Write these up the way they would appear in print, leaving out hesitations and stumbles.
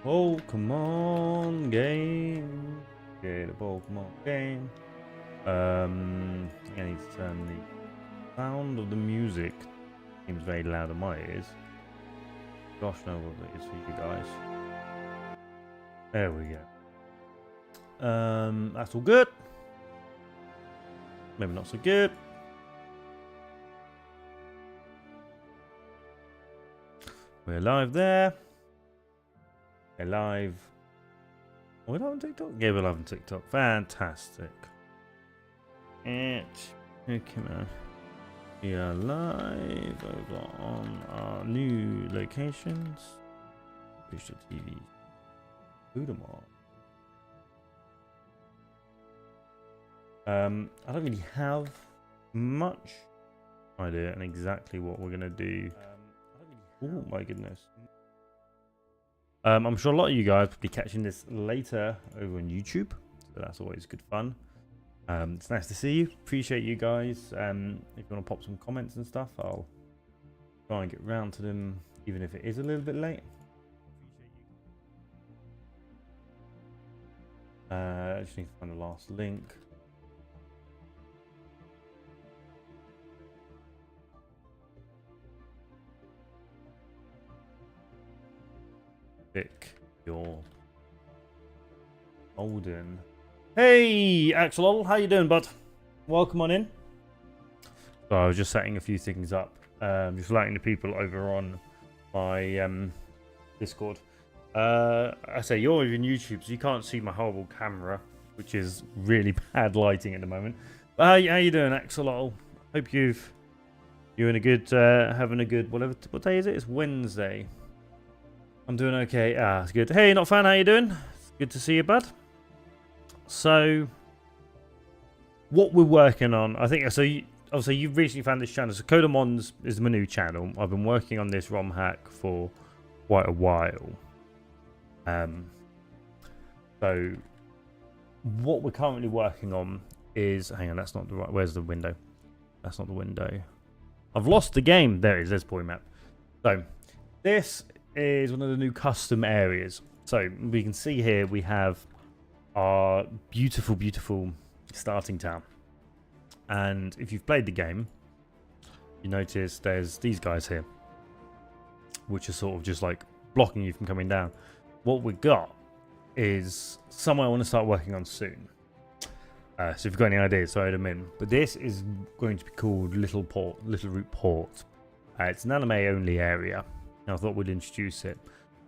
Pokemon game. Get a Pokemon game. I need to turn the sound of the music. Seems very loud in my ears. Gosh knows what it is for you guys. There we go. That's all good. Maybe not so good. We're live there. We're live. We're live on TikTok? Yeah, we're live on TikTok. Fantastic. Okay, man. We are live over on our new locations. Visual TV. Udemar. I don't really have much idea on exactly what we're gonna do. Oh my goodness. I'm sure a lot of you guys will be catching this later over on YouTube, so that's always good fun. It's nice to see you. Appreciate you guys. If you want to pop some comments and stuff, I'll try and get round to them, even if it is a little bit late. I just need to find the last link. Pick your Golden. Hey, Axel, how you doing, bud? Welcome on in. So I was just setting a few things up, just letting the people over on my Discord. I say you're over on YouTube, so you can't see my horrible camera, which is really bad lighting at the moment. But how you doing, Axel? Hope you're in a good, having a good whatever. What day is it? It's Wednesday. I'm doing okay. It's good. Hey, Not Fan, how you doing? It's good to see you, bud. So, what we're working on, I think, so obviously you've recently found this channel. So Codamons is my new channel. I've been working on this ROM hack for quite a while. So, what we're currently working on is, hang on, that's not the right, where's the window? That's not the window. I've lost the game. There it is, there's point map. So, this is one of the new custom areas. So we can see here we have our beautiful, beautiful starting town. And if you've played the game, you notice there's these guys here, which are sort of just like blocking you from coming down. What we've got is somewhere I want to start working on soon. So if you've got any ideas, throw them in. But this is going to be called Little Root Port. It's an anime only area. I thought we'd introduce it.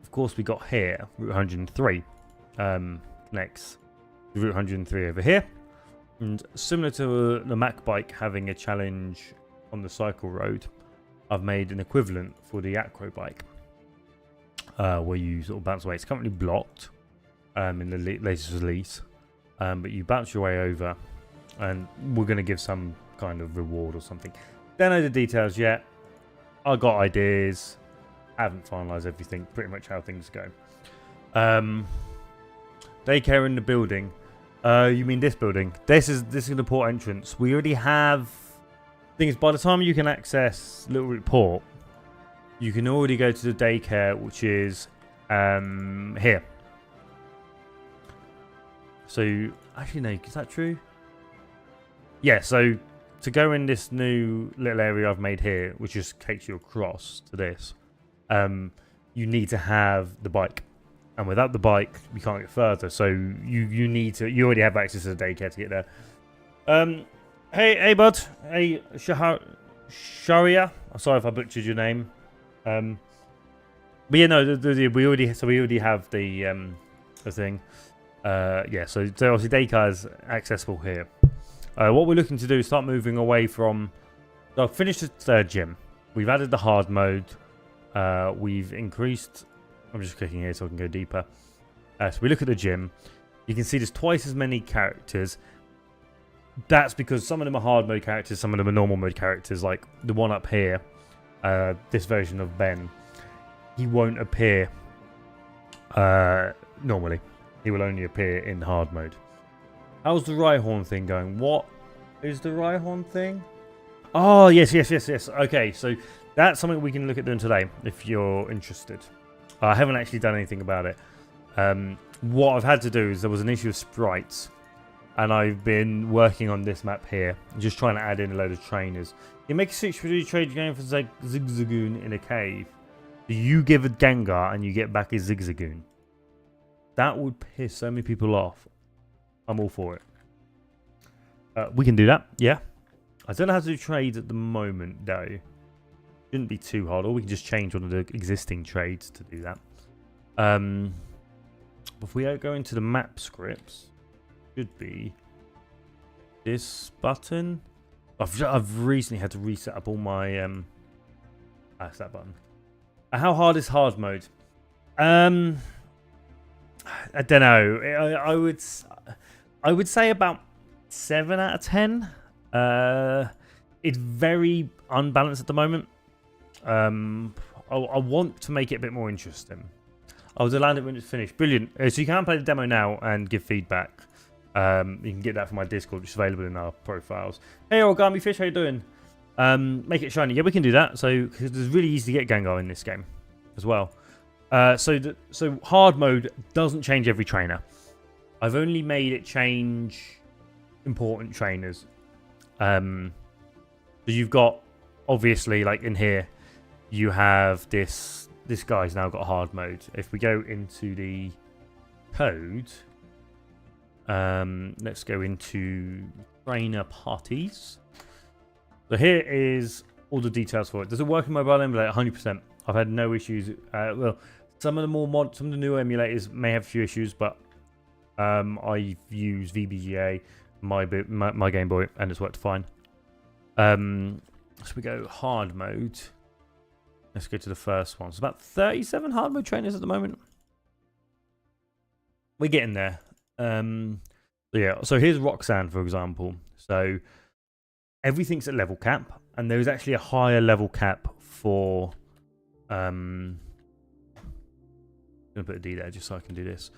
Of course, we got here Route 103 next to Route 103 over here, and similar to the Mac bike having a challenge on the cycle road, I've made an equivalent for the Acro bike, where you sort of bounce away. It's currently blocked in the latest release, but you bounce your way over, and we're going to give some kind of reward or something. Don't know the details yet. I got ideas. Haven't finalised everything, pretty much how things go. Daycare in the building. You mean this building? This is the port entrance. We already have things. By the time you can access Little Root Port, you can already go to the daycare, which is here. So actually, no, is that true? Yeah. So to go in this new little area I've made here, which just takes you across to this. You need to have the bike, and without the bike you can't get further, so you already have access to the daycare to get there. Hey bud, hey Sharia, I'm sorry if I butchered your name, but yeah, no, we already have the thing. Yeah, so obviously daycare is accessible here. What we're looking to do is start moving away from, I've finished the third gym, we've added the hard mode. We've increased, I'm just clicking here so I can go deeper. So we look at the gym. You can see there's twice as many characters. That's because some of them are hard mode characters, some of them are normal mode characters, like the one up here, this version of Ben. He won't appear normally. He will only appear in hard mode. How's the Rhyhorn thing going? What is the Rhyhorn thing? Oh, yes. Okay, so that's something we can look at doing today if you're interested. I haven't actually done anything about it. What I've had to do is there was an issue with sprites, and I've been working on this map here, just trying to add in a load of trainers. You make a switch for the trade going for Zigzagoon in a cave. You give a Gengar and you get back a Zigzagoon. That would piss so many people off. I'm all for it. We can do that, yeah. I don't know how to do trades at the moment, though. Shouldn't be too hard, or we can just change one of the existing trades to do that. If we go into the map scripts, should be this button. I've recently had to reset up all my that's that button. How hard is hard mode? I don't know. I would say about 7 out of 10. It's very unbalanced at the moment. I want to make it a bit more interesting. I'll land it when it's finished. Brilliant. So you can play the demo now and give feedback. You can get that from my Discord, which is available in our profiles. Hey, Origami Fish, how you doing? Make it shiny. Yeah, we can do that. So because it's really easy to get Gengar in this game as well. So hard mode doesn't change every trainer. I've only made it change important trainers. So you've got, obviously, like in here, you have this guy's now got hard mode. If we go into the code, let's go into trainer parties. So here is all the details for it. Does it work in mobile emulator? 100%. I've had no issues. Well, some of the newer emulators may have a few issues, but I've used VBGA, my Game Boy, and it's worked fine. So we go hard mode. Let's go to the first one. It's about 37 hard mode trainers at the moment. We're getting there. So here's Roxanne, for example. So everything's at level cap, and there is actually a higher level cap for I'm gonna put a D there just so I can do this.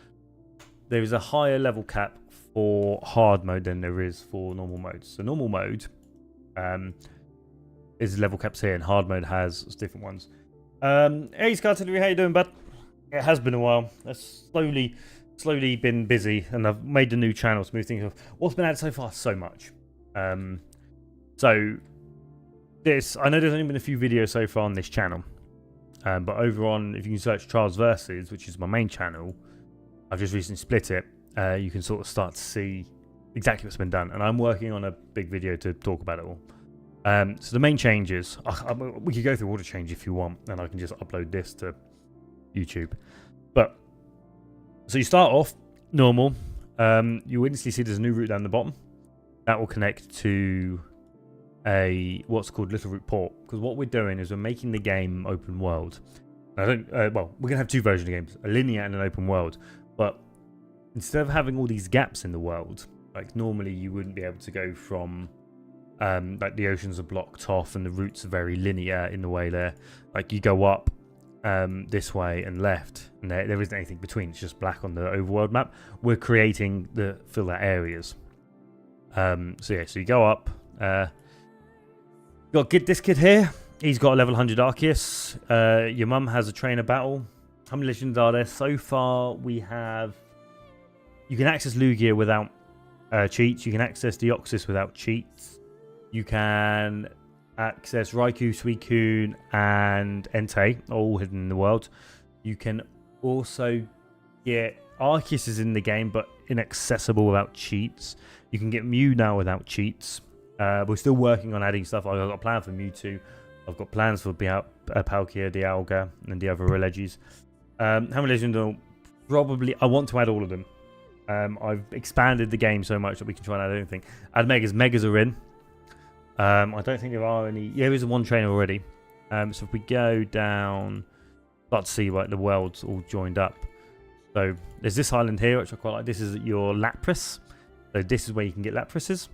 There is a higher level cap for hard mode than there is for normal mode. So normal mode is level caps here, and hard mode has different ones. Hey Scartillery, how you doing, bud? It has been a while. That's slowly been busy, and I've made a new channel to move things off. What's been added so far? So much. So this, I know there's only been a few videos so far on this channel, but over on, if you can search Trials Versus, which is my main channel, I've just recently split it. You can sort of start to see exactly what's been done, and I'm working on a big video to talk about it all. So the main changes, we could go through all the changes if you want, and I can just upload this to YouTube. But so you start off normal. You instantly see there's a new route down the bottom that will connect to what's called Little Root Port, because what we're doing is we're making the game open world. Well, we're gonna have two versions of games, a linear and an open world. But instead of having all these gaps in the world, like normally you wouldn't be able to go from like the oceans are blocked off and the routes are very linear in the way there. Like you go up this way and left, and there isn't anything between. It's just black on the overworld map. We're creating the fill out areas. So you go up. Got this kid here. He's got a level 100 Arceus. Your mum has a trainer battle. How many legends are there? So far, we have... You can access Lugia without cheats. You can access Deoxys without cheats. You can access Raikou, Suicune, and Entei, all hidden in the world. You can also get... Arceus is in the game, but inaccessible without cheats. You can get Mew now without cheats. We're still working on adding stuff. I've got a plan for Mewtwo. I've got plans for Palkia, Dialga, and the other Religis. How many legends are... Probably... I want to add all of them. I've expanded the game so much that we can try and add anything. Add Megas. Megas are in. I don't think there are any... Yeah, there is one trainer already. So if we go down... Start to see like the world's all joined up. So there's this island here, which I quite like. This is your Lapras. So this is where you can get Laprases,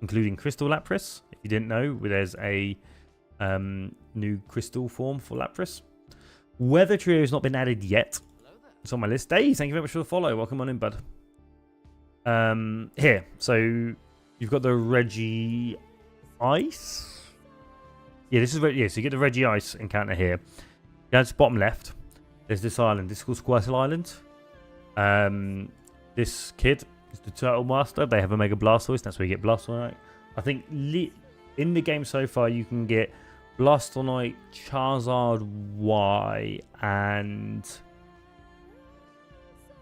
including Crystal Lapras. If you didn't know, there's a new crystal form for Lapras. Weather Trio has not been added yet. It's on my list. Dave, thank you very much for the follow. Welcome on in, bud. Here, so you've got the Reggie Ice. Yeah, this is so you get the Reggie Ice encounter here. That's bottom left. There's this island. This is called Squirtle Island. This kid is the Turtle Master. They have a Mega Blastoise. That's where you get Blastoise. I think in the game so far, you can get Blastoise, Charizard Y, and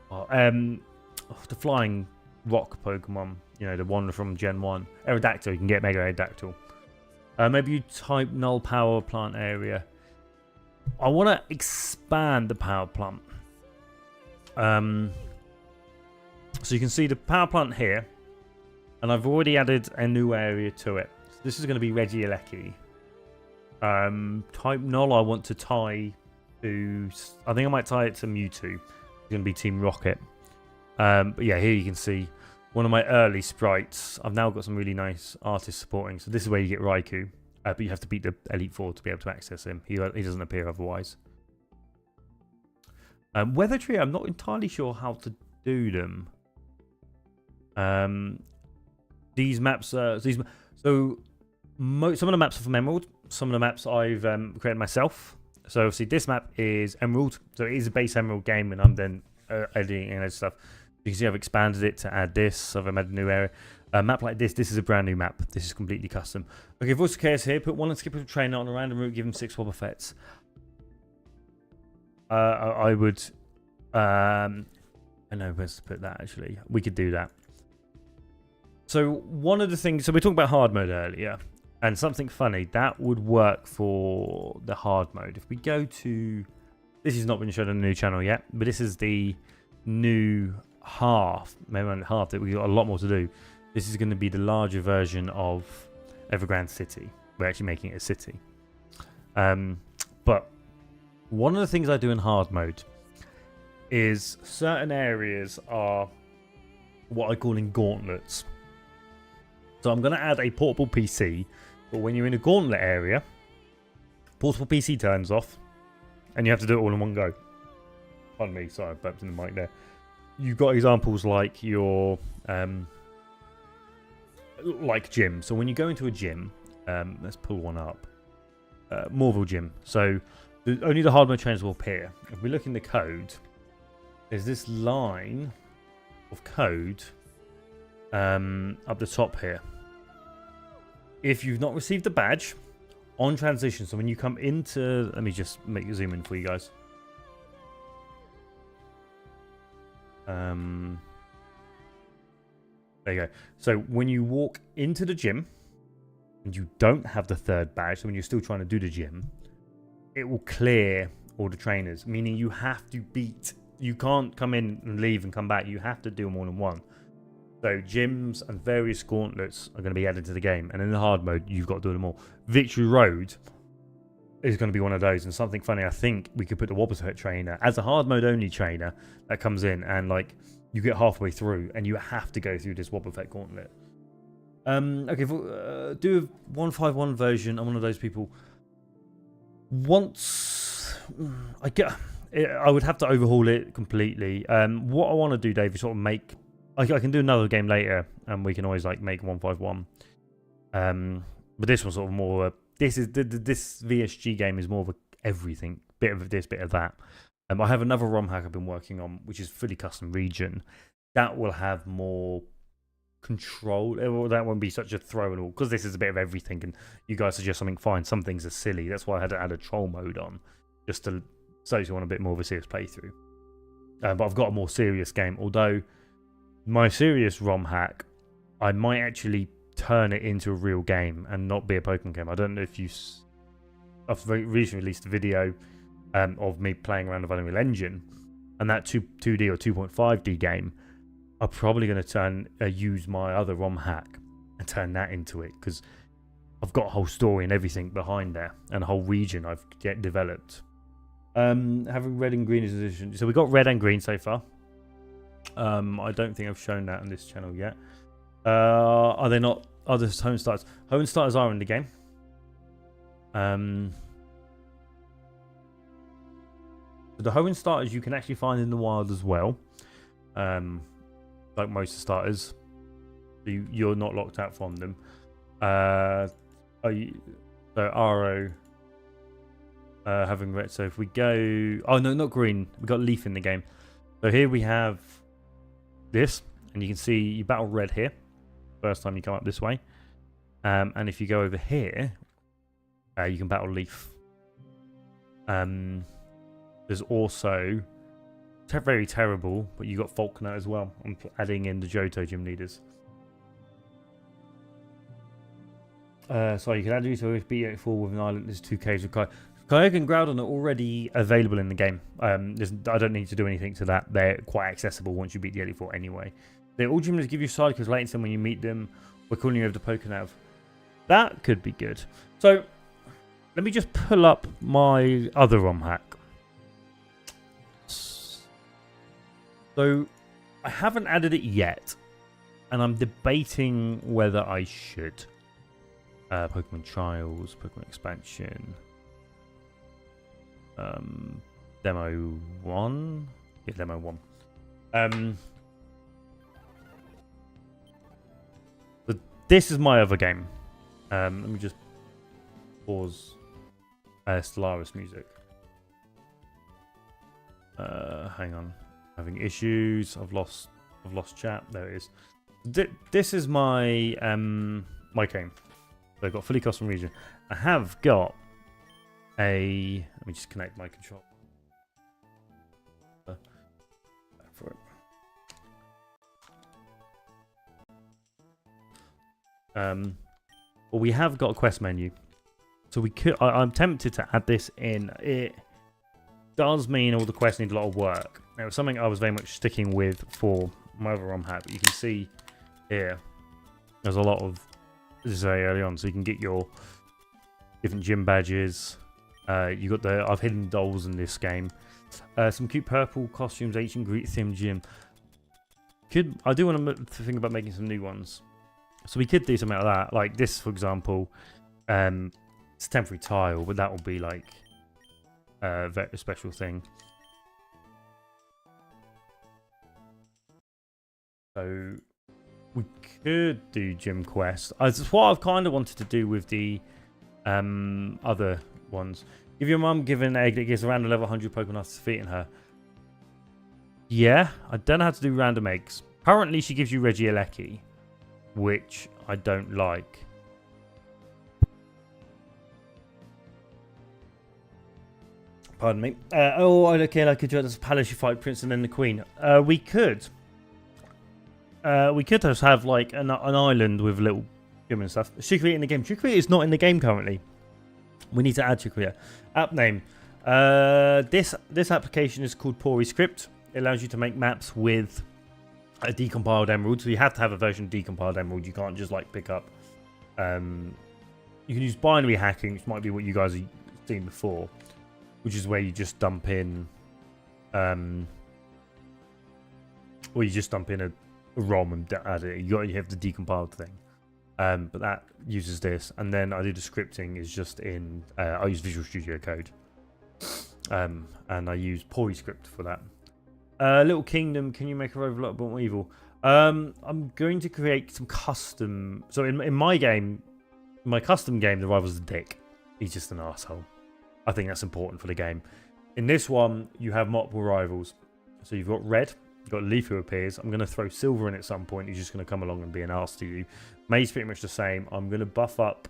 the flying rock Pokemon. You know, the one from Gen 1. Aerodactyl. You can get Mega Aerodactyl. Maybe you type Null Power Plant area. I want to expand the Power Plant. So you can see the Power Plant here. And I've already added a new area to it. So this is going to be Regieleki. Type Null I want to tie to... I think I might tie it to Mewtwo. It's going to be Team Rocket. But yeah, here you can see one of my early sprites. I've now got some really nice artists supporting. So this is where you get Raikou. But you have to beat the Elite Four to be able to access him. He doesn't appear otherwise. Weather Tree, I'm not entirely sure how to do them. These maps are... some of the maps are from Emerald. Some of the maps I've created myself. So obviously this map is Emerald. So it is a base Emerald game, and I'm then editing and stuff. You can see I've expanded it to add this. So I've added a new area. A map like this is a brand new map. This is completely custom. Okay, Voice of Chaos here. Put one Unskippable Trainer on a random route. Give him 6 Wobbuffets. I would... I know where to put that, actually. We could do that. So one of the things... So we talked about hard mode earlier. And something funny. That would work for the hard mode. If we go to... This has not been shown on the new channel yet. But this is the new half. Maybe on half that we've got a lot more to do. This is going to be the larger version of Evergrande City. We're actually making it a city. But one of the things I do in hard mode is certain areas are what I call in gauntlets. So I'm going to add a portable PC, but when you're in a gauntlet area, portable PC turns off, and you have to do it all in one go. Pardon me, sorry, I burped in the mic there. You've got examples like your like gym. So when you go into a gym, let's pull one up. Morville Gym. So only the hard mode trainers will appear. If we look in the code, there's this line of code up the top here. If you've not received the badge on transition, so when you come into... Let me just make zoom in for you guys. There you go. So when you walk into the gym and you don't have the third badge, so when you're still trying to do the gym, it will clear all the trainers, meaning you have to beat... You can't come in and leave and come back. You have to do them all in one. So gyms and various gauntlets are going to be added to the game. And in the hard mode, you've got to do them all. Victory Road is going to be one of those. And something funny, I think we could put the Wobbuffet trainer as a hard mode only trainer that comes in. And like you get halfway through and you have to go through this Wobbuffet gauntlet. Okay, do a 151 version. I'm one of those people. Once I would have to overhaul it completely. What I want to do, Dave, is sort of make... I can do another game later, and we can always like make 151. But this one's sort of more... this VSG game is more of a everything. Bit of this, bit of that. I have another ROM hack I've been working on, which is fully custom region. That will have more control. That won't be such a throw and all, because this is a bit of everything, and you guys suggest something fine. Some things are silly. That's why I had to add a troll mode on, just to... So you want a bit more of a serious playthrough. But I've got a more serious game. Although my serious ROM hack, I might actually turn it into a real game and not be a Pokemon game. I don't know if I've recently released a video of me playing around with Unreal Engine, and that 2D or 2.5D game, I'm probably going to use my other ROM hack and turn that into it, because I've got a whole story and everything behind there, and a whole region I've developed. Having red and green is addition. So we got red and green so far. I don't think I've shown that on this channel yet. Are they not? Are the home starters? Home starters are in the game. The home starters you can actually find in the wild as well. Like most starters, you're not locked out from them. So RO. Having red. So if we go... Oh, no, not green. We got Leaf in the game. So here we have this, and you can see you battle red here. First time you come up this way. And if you go over here, you can battle leaf. There's also very terrible, but you got Faulkner as well. I'm adding in the Johto gym leaders. So you can add these with B84 with an island. There's 2 caves with Kyogre and Groudon are already available in the game. I don't need to do anything to that. They're quite accessible once you beat the 84 anyway. They all gym leaders give you sidekicks latency when you meet them. We're calling you over to Pokénav. That could be good. So let me just pull up my other ROM hack. So I haven't added it yet, and I'm debating whether I should. Pokemon Trials, Pokemon Expansion, Demo 1. Yeah, Demo 1. But this is my other game. Let me just pause Stellaris music. Hang on. Having issues. I've lost chat. There it is. This is my my game. So I've got fully custom region. I have got a. Let me just connect my control. For it. Well, we have got a quest menu, so we could. I'm tempted to add this in. It does mean all the quests need a lot of work. Now, it's something I was very much sticking with for my other ROM hack. But you can see here, there's a lot of. This is very early on, so you can get your different gym badges. You got the. I've hidden dolls in this game. Some cute purple costumes, ancient Greek themed gym. I do want to think about making some new ones. So we could do something like that, like this, for example. It's a temporary tile, but that will be like a very special thing. So we could do gym quests. It's what I've kind of wanted to do with the other ones. Give your mum an egg that gives around a level 100 Pokemon after defeating her. Yeah, I don't know how to do random eggs. Currently, she gives you Regieleki, which I don't like. Pardon me. Okay, like a judge, palace, you fight Prince and then the Queen. We could just have like an island with little gym and stuff. Chikorita in the game. Chikorita is not in the game currently. We need to add Chikorita. App name. This application is called PoriScript. It allows you to make maps with a decompiled emerald. So you have to have a version of decompiled emerald. You can't just like pick up. You can use binary hacking, which might be what you guys have seen before, which is where you just dump in, or you just dump in a ROM and add it. You have the decompiled thing. But that uses this, and then I do the scripting is just in. I use Visual Studio Code, and I use PoriScript for that. Little Kingdom, can you make a rover a lot more evil? I'm going to create some custom. So in my game, my custom game, the rival's a dick. He's just an asshole. I think that's important for the game. In this one, you have multiple rivals. So you've got Red. You've got Leaf who appears. I'm going to throw Silver in at some point. He's just going to come along and be an arse to you. May's pretty much the same. I'm going to buff up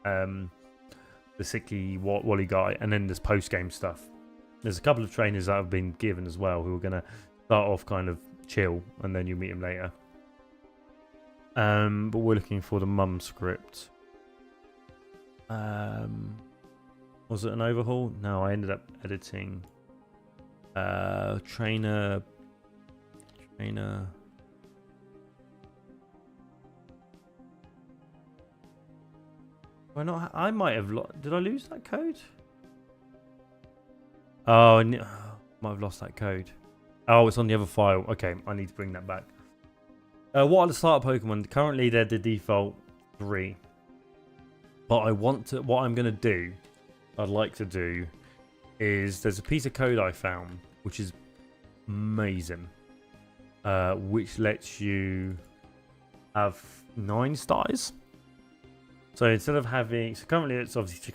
the sicky Wally guy. And then there's post-game stuff. There's a couple of trainers that have been given as well who are going to start off kind of chill. And then you meet them later. But we're looking for the mum script. Was it an overhaul? No, I ended up editing trainer. Why not? I might have lost. Did I lose that code? Oh, might have lost that code. Oh, it's on the other file. Okay, I need to bring that back. What are the starter Pokemon? Currently, they're the default 3. But I want to. What I'm gonna do, I'd like to do, is there's a piece of code I found which is amazing. Which lets you have 9 stars. So instead of having, so currently it's obviously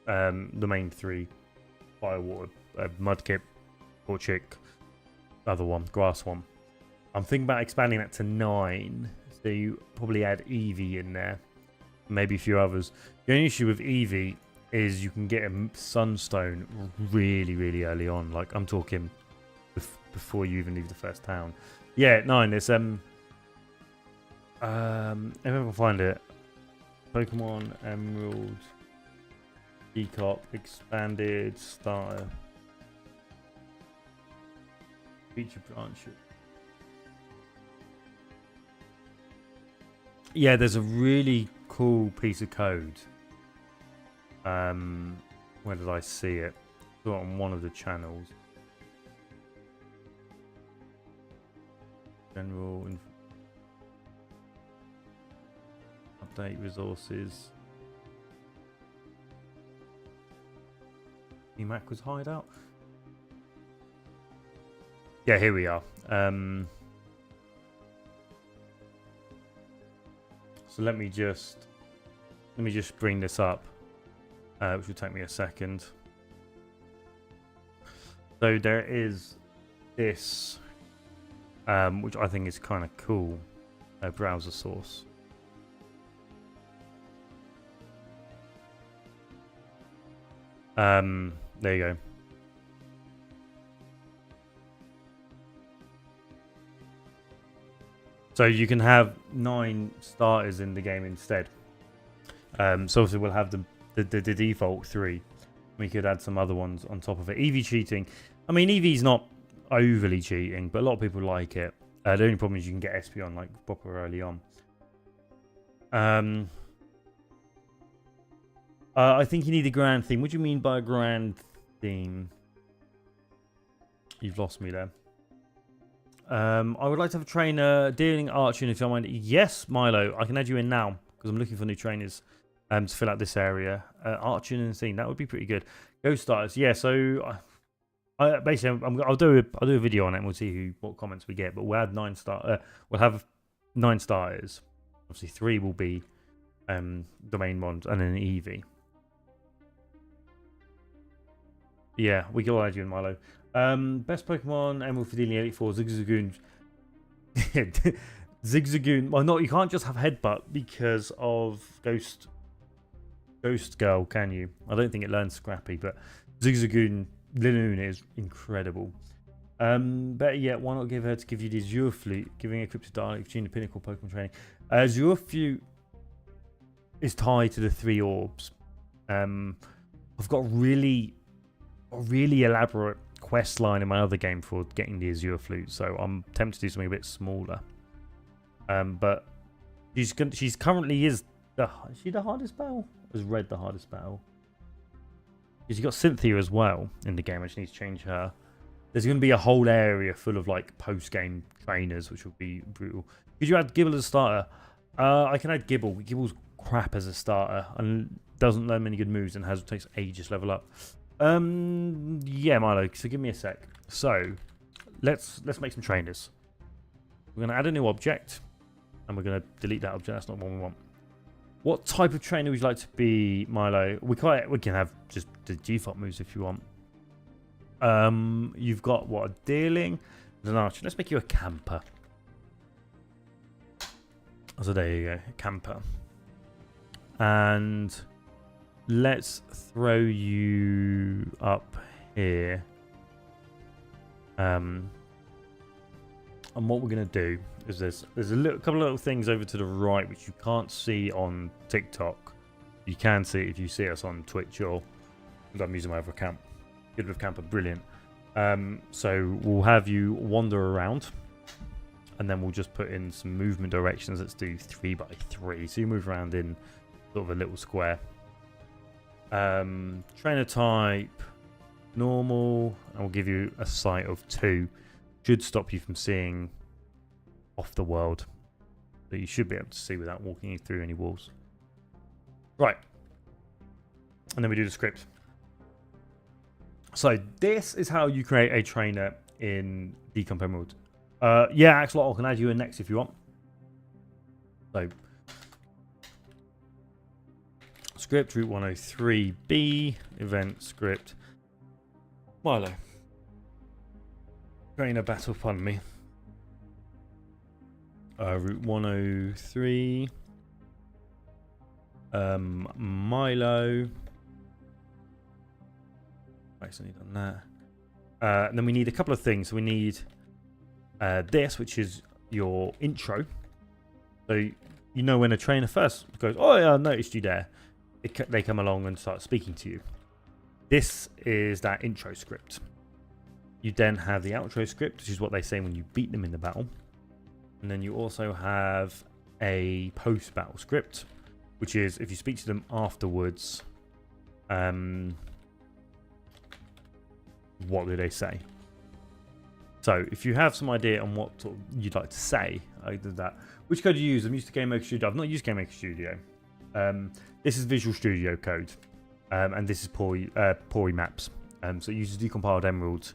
the main 3: Fire, Water, Mudkip, Torchic, other one, grass one. I'm thinking about expanding that to 9. So you probably add Eevee in there. Maybe a few others. The only issue with Eevee is you can get a Sunstone really, really early on. Like, I'm talking before you even leave the first town. Yeah, 9. It's if I can find it. Pokemon Emerald Decop expanded starter feature branch. Yeah, there's a really cool piece of code. Where did I see it? I saw it on one of the channels. General update resources. Emakwa's hideout. Yeah, here we are. So let me just bring this up, which will take me a second. So there is this, which I think is kind of cool, browser source. There you go. So you can have 9 starters in the game instead. So obviously we'll have the default 3. We could add some other ones on top of it. Eevee cheating. I mean, Eevee's not overly cheating, but a lot of people like it. The only problem is you can get Espeon like proper early on. I think you need a grand theme. What do you mean by a grand theme? You've lost me there. I would like to have a trainer dealing Archon if you don't mind. Yes, Milo, I can add you in now because I'm looking for new trainers to fill out this area. Archon and scene, that would be pretty good. Ghost starters, yeah. So I basically I'll do a video on it and we'll see what comments we get. But we'll add 9 we'll have 9 starters. Obviously 3 will be the main ones and then Eevee. Yeah, we can all add you in, Milo. Best Pokemon Emerald for dealing Elite 4 Zigzagoon. Zigzagoon. Well, no, you can't just have Headbutt because of Ghost Girl, can you? I don't think it learns Scrappy, but Zigzagoon Linoon is incredible. Better yet, why not give her to give you the Azure Flute, giving a Cryptid Dialect between the pinnacle Pokemon training. Azure Flute is tied to the 3 orbs. I've got really elaborate quest line in my other game for getting the Azure Flute, so I'm tempted to do something a bit smaller. But she's currently is she the hardest battle? Is Red the hardest battle? Because you got Cynthia as well in the game. I just need to change her. There's going to be a whole area full of like post-game trainers, which will be brutal. Could you add Gibble as a starter? I can add Gibble. Gibble's crap as a starter and doesn't learn many good moves and takes ages to level up. Yeah, Milo. So give me a sec. So let's make some trainers. We're going to add a new object, and we're going to delete that object. That's not what we want. What type of trainer would you like to be, Milo? We can have just the default moves if you want. You've got what, a dealing and an archer. Let's make you a camper. So there you go, a camper. And let's throw you up here. And what we're going to do is there's a couple of little things over to the right which you can't see on TikTok. You can see it if you see us on Twitch or I'm using my other account. Good with camper, brilliant. So we'll have you wander around and then we'll just put in some movement directions. Let's do 3x3. So you move around in sort of a little square. Trainer type, normal, and we'll give you a sight of 2. Should stop you from seeing off the world. So you should be able to see without walking through any walls. Right. And then we do the script. So this is how you create a trainer in Decomp Emerald. Yeah, Axolotl, I can add you in next if you want. So script Route 103B event script. Milo. Trainer battle, pardon me. Route 103. Milo. Actually done that. And then we need a couple of things. So we need this, which is your intro. So you know when a trainer first goes, oh yeah, I noticed you there. They come along and start speaking to you. This is that intro script. You then have the outro script, which is what they say when you beat them in the battle. And then you also have a post-battle script, which is if you speak to them afterwards, what do they say? So if you have some idea on what sort of you'd like to say, I did that. Which code do you use? I'm used to GameMaker Studio. I've not used GameMaker Studio. This is Visual Studio Code, and this is Pori Maps. So it uses decompiled emeralds,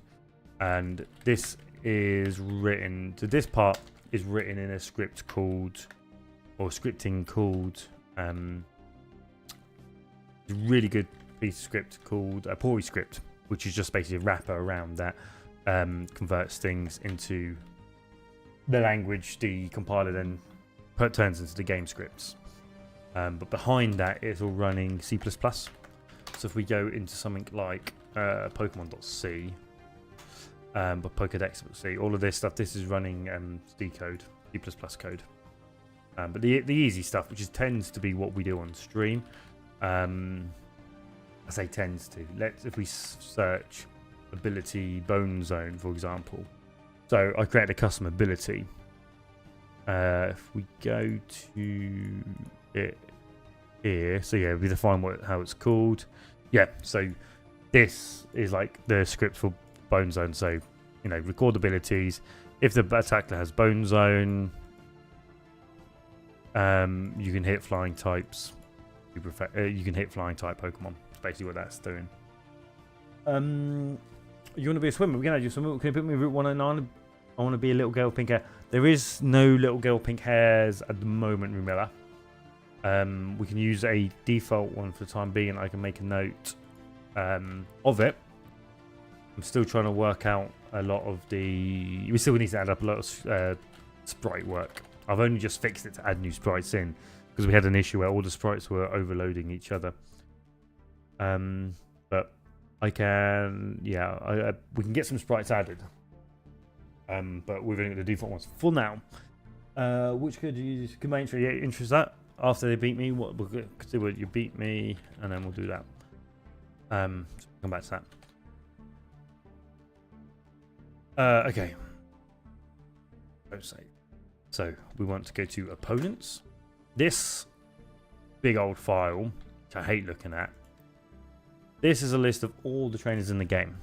and this is written. So this part is written in a script called, or scripting called, a really good piece of script called a Pori script, which is just basically a wrapper around that, converts things into the language the compiler then turns into the game scripts. But behind that, it's all running C++. So if we go into something like Pokemon.c, but Pokedex.c, all of this stuff, this is running C code, C++ code. But the easy stuff, which tends to be what we do on stream, I say tends to. If we search ability Bone Zone, for example. So I create a custom ability. If we go to it here, so yeah, we define how it's called. Yeah, so this is like the script for Bone Zone. So, you know, record abilities. If the attacker has Bone Zone, you can hit flying types. You can hit flying type Pokemon. That's basically what that's doing. You want to be a swimmer? We can add you swimmer. Can you put me Route 109? I want to be a little girl with pink hair. There is no little girl with pink hairs at the moment, Rumilla. We can use a default one for the time being. I can make a note of it. I'm still trying to work out a lot of the... We still need to add up a lot of sprite work. I've only just fixed it to add new sprites in because we had an issue where all the sprites were overloading each other. But I can... Yeah, we can get some sprites added. But we've only got the default ones for now. Which could you use? Could my intro interest that? After they beat me, we'll see what you beat me, and then we'll do that. So come back to that. Okay. So we want to go to opponents. This big old file, which I hate looking at. This is a list of all the trainers in the game.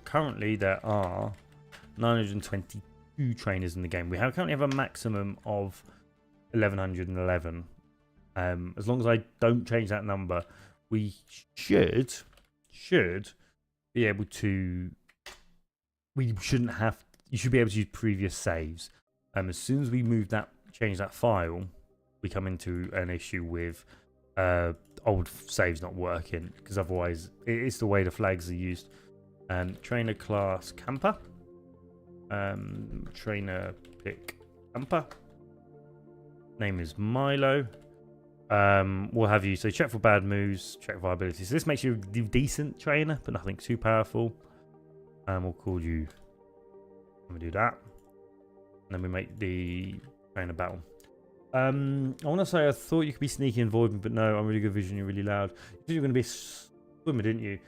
Currently, there are 922 trainers in the game. We currently have a maximum of 1111. As long as I don't change that number, we should be able to. We shouldn't have. You should be able to use previous saves. As soon as we change that file, we come into an issue with old saves not working, because otherwise it's the way the flags are used. Trainer class camper. Trainer pick camper. Name is Milo. We'll have you check for bad moves, check for abilities. So this makes you a decent trainer, but nothing too powerful. And we'll call you. Let me do that. And then we make the trainer battle. I want to say I thought you could be sneaky and avoid me, but no, I'm really good vision. You're really loud. You said you were going to be a swimmer, didn't you?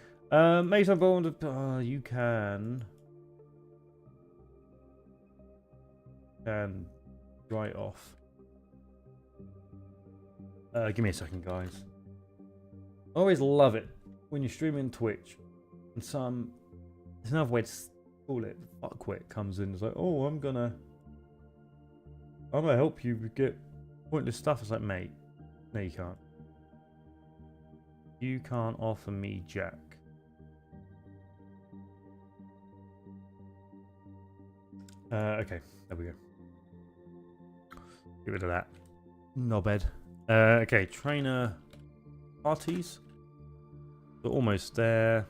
Mason Bond. You can. Right off. Give me a second, guys. I always love it when you're streaming Twitch and there's another way to call it, fuckwit comes in. It's like, oh, I'm gonna help you get pointless stuff. It's like, mate, no, you can't. You can't offer me jack. Okay, there we go. Get rid of that. Knobhead. Okay, trainer parties. We're almost there.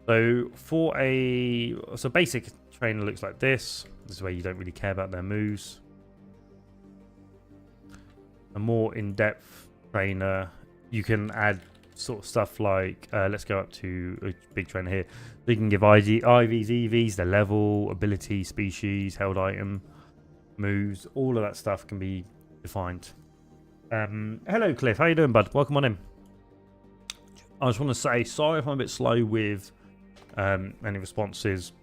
So for a basic trainer looks like this. This is where you don't really care about their moves. A more in-depth trainer, you can add sort of stuff like, let's go up to a big trainer here. So you can give IVs, EVs, their level, ability, species, held item, moves. All of that stuff can be defined. Hello, Cliff. How you doing, bud? Welcome on in. I just want to say, sorry if I'm a bit slow with any responses.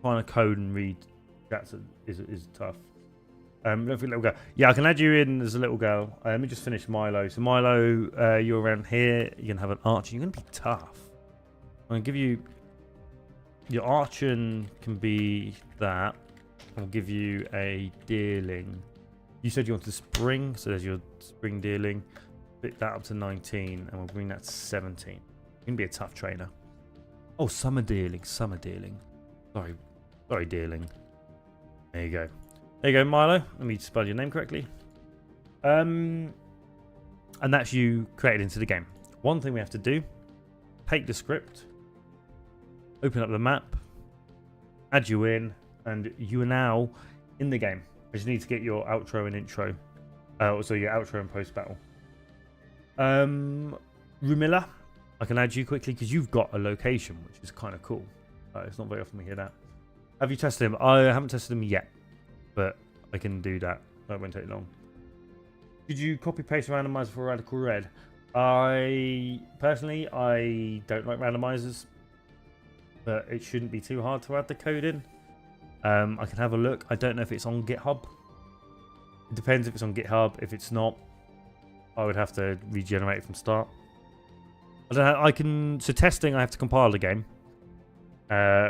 Trying to code and read chats is tough. Don't think little girl. Yeah, I can add you in as a little girl. Let me just finish Milo. So Milo, you're around here. You can have an archer. You're gonna be tough. I'm gonna give you your archon can be that. I'll give you a dealing. You said you wanted spring, so there's your spring dealing. Pick that up to 19, and we'll bring that to 17. You're gonna be a tough trainer. Oh, summer dealing. Sorry, dealing. There you go. There you go, Milo. Let me spell your name correctly. And that's you created into the game. One thing we have to do, take the script, open up the map, add you in, and you are now in the game. I just need to get your outro and intro. Also your outro and post-battle. Rumilla, I can add you quickly because you've got a location, which is kind of cool. It's not very often we hear that. Have you tested him? I haven't tested him yet, but I can do that. That won't take long. Did you copy paste randomizer for Radical Red? I personally don't like randomizers, but it shouldn't be too hard to add the code in. I can have a look. I don't know if it's on GitHub. It depends if it's on GitHub. If it's not, I would have to regenerate it from start. I don't know. I can. So testing, I have to compile the game,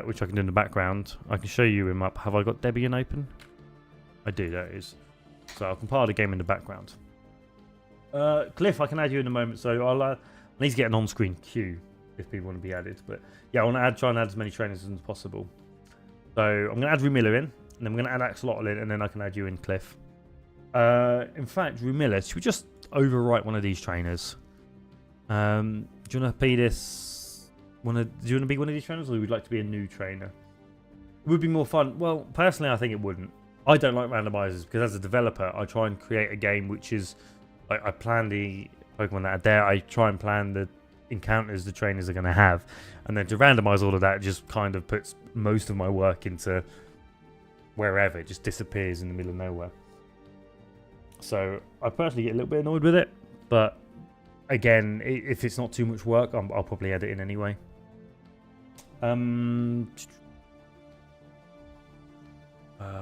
which I can do in the background. I can show you him up. Have I got Debian open? I do. There it is. So I'll compile the game in the background. Cliff, I can add you in a moment. So I need to get an on-screen queue if people want to be added. But yeah, I want to try and add as many trainers as possible. So I'm going to add Rumilla in, and then I'm going to add Axolotl in, and then I can add you in, Cliff. In fact, Rumilla, should we just overwrite one of these trainers? Do you want to be this? Do you want to be one of these trainers, or would you like to be a new trainer? It would be more fun. Well, personally, I think it wouldn't. I don't like randomizers because as a developer, I try and create a game which is like I plan the Pokemon that are there. I try and plan the encounters the trainers are going to have, and then to randomize all of that just kind of puts most of my work into wherever. It just disappears in the middle of nowhere. So I personally get a little bit annoyed with it, but again, if it's not too much work, I'll probably add it in anyway.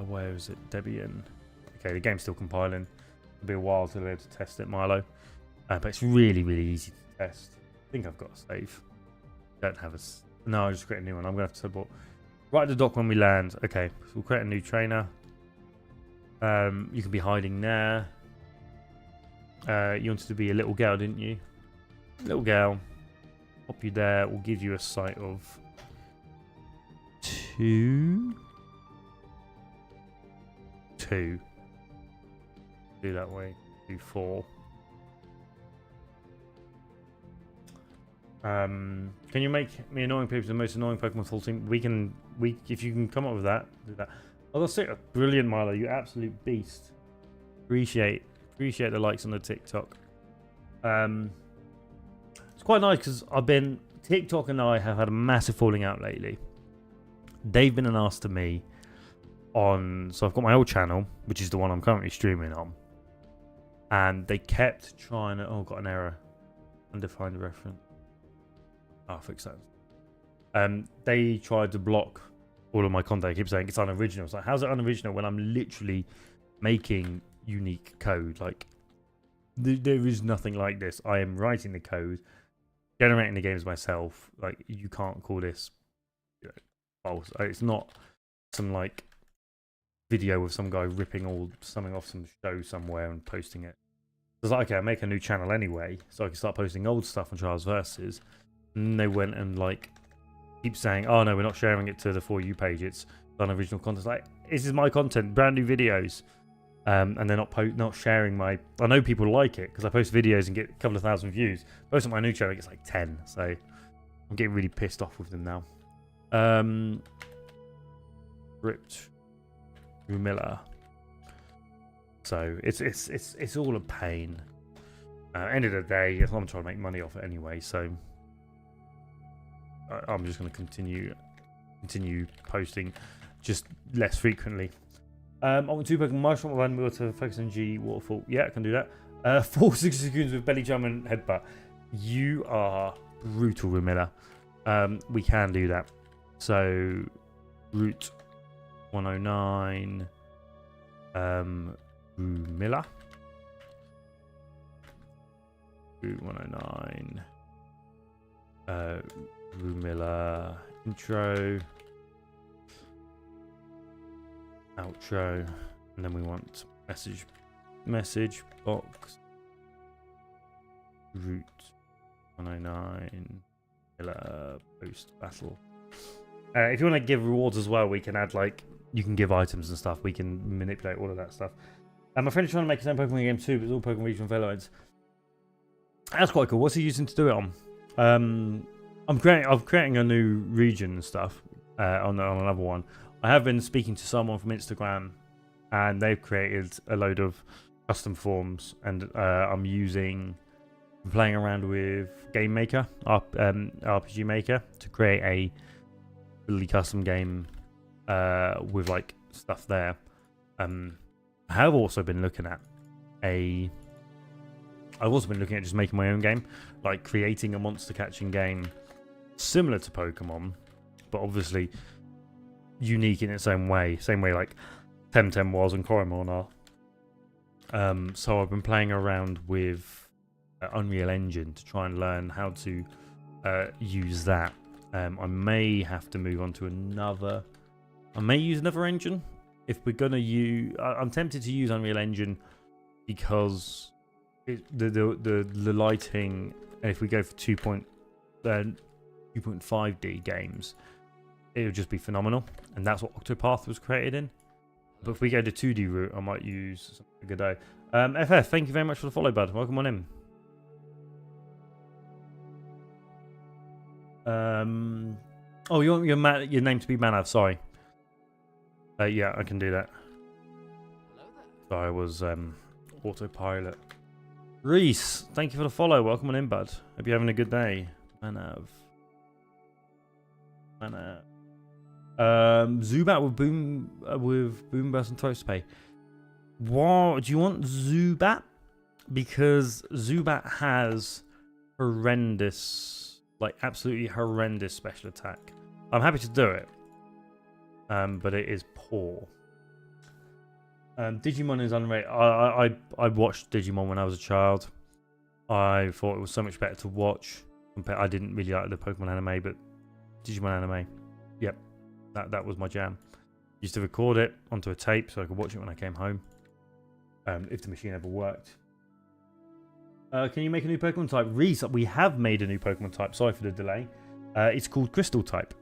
Where is it? Debian. Okay, the game's still compiling. It'll be a while till they're able to test it, Milo. But it's really, really easy to test. I think I've got a save. Don't have a... No, I'll just create a new one. I'm going to have to support. Right at the dock when we land. Okay, so we'll create a new trainer. You can be hiding there. You wanted to be a little girl, didn't you? Little girl. Pop you there. We'll give you a site of 2. Do that way. Do 4. Can you make me annoying people the most annoying Pokemon full team? If you can come up with that, do that. Oh, that's it. Brilliant, Milo. You absolute beast. Appreciate the likes on the TikTok. It's quite nice because TikTok and I have had a massive falling out lately. They've been an ask to me so I've got my old channel, which is the one I'm currently streaming on, and they kept trying to, got an error, undefined reference. I'll fix that. They tried to block all of my content. I keep saying it's unoriginal. It's like, how's it unoriginal when I'm literally making unique code? Like, there is nothing like this. I am writing the code, generating the games myself. Like, you can't call this false. It's not some like video with some guy ripping something off some show somewhere and posting it. I was like, okay, I'll make a new channel anyway, so I can start posting old stuff on Trials Versus. And they went and like keep saying, oh no, we're not sharing it to the For You page. It's unoriginal content. Like, this is my content, brand new videos. And they're not sharing my... I know people like it because I post videos and get a couple of thousand views. Post on my new channel, it gets like 10. So I'm getting really pissed off with them now. Ripped Rumilla. So it's all a pain. End of the day, I'm trying to make money off it anyway, so I'm just going to continue posting, just less frequently. I want 2 Pokemon Mushroom, 1 Water, Focus on G, Waterfall. Yeah, I can do that. 4 60 seconds with Belly Jump and Headbutt. You are brutal, Rumilla. We can do that. So, Route 109, Rumilla. Route 109, Rumilla intro, outro, and then we want message box, Route 109, Rumilla post battle. If you want to give rewards as well, we can add, like, you can give items and stuff. We can manipulate all of that stuff. My friend is trying to make his own Pokemon game too, but it's all Pokemon regional Veloids. That's quite cool. What's he using to do it on? I'm creating a new region and stuff on another one. I have been speaking to someone from Instagram, and they've created a load of custom forms, and I'm playing around with Game Maker, RPG Maker, to create a fully custom game with like stuff there. I have also been looking at just making my own game, like creating a monster catching game similar to Pokemon, but obviously unique in its own way, same way like Temtem was and Coromon are. So I've been playing around with Unreal Engine to try and learn how to use that. I may have to move on to another. I may use another engine if we're gonna use. I'm tempted to use Unreal Engine because the lighting, and if we go for 2.5D games, it would just be phenomenal, and that's what Octopath was created in. But if we go to 2D route, I might use something good day. FF, thank you very much for the follow, bud. Welcome on in. Oh, you want your name to be Manav? Sorry. Yeah, I can do that. Sorry, I was autopilot. Reese, thank you for the follow. Welcome on in, bud. Hope you're having a good day. Manav. Zubat with Boom Burst and Toast Pay. What do you want, Zubat? Because Zubat has horrendous, like absolutely horrendous special attack. I'm happy to do it, but it is poor. Digimon is underrated. I watched Digimon when I was a child. I thought it was so much better to watch. I didn't really like the Pokemon anime, but Digimon anime, yep, that was my jam. Used to record it onto a tape so I could watch it when I came home, if the machine ever worked. Can you make a new Pokemon type? Reese, we have made a new Pokemon type. Sorry for the delay. It's called Crystal type.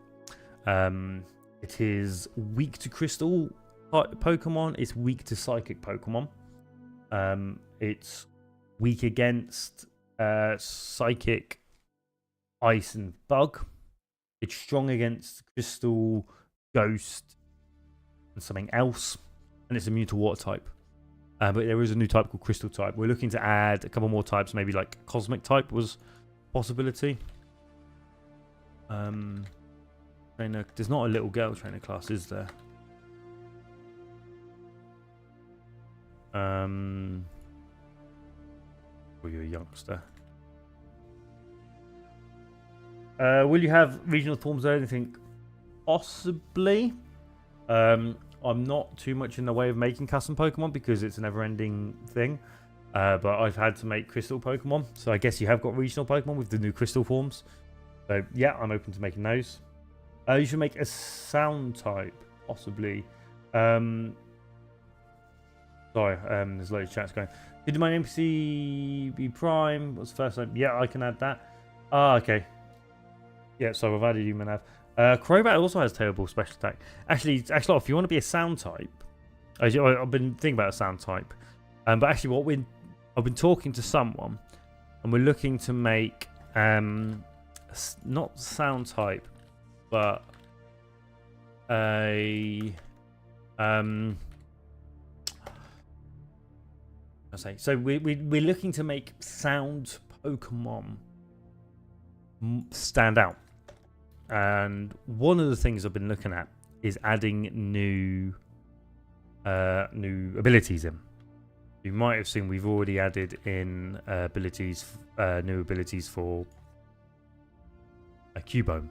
It is weak to Crystal Pokemon. It's weak to Psychic Pokemon. It's weak against Psychic, Ice, and Bug. It's strong against Crystal, Ghost, and something else. And it's immune to Water type. But there is a new type called Crystal type. We're looking to add a couple more types. Maybe like Cosmic type was a possibility. Trainer. There's not a little girl trainer class, is there? Or you're a youngster. Will you have regional forms or anything? Possibly. I'm not too much in the way of making custom Pokemon because it's a never-ending thing. But I've had to make Crystal Pokemon, so I guess you have got regional Pokemon with the new Crystal forms. So yeah, I'm open to making those. You should make a sound type, possibly. Sorry, there's loads of chats going. Did my NPC be Prime? What's the first name? Yeah, I can add that. Ah, okay. Yeah, so I've added you, Manav. Crobat also has terrible special attack. Actually, if you want to be a sound type, I've been thinking about a sound type. But actually, I've been talking to someone, and we're looking to make not sound type, but a I say so. We're looking to make sound Pokemon stand out, and one of the things I've been looking at is adding new abilities in. You might have seen we've already added in new abilities for a Cubone.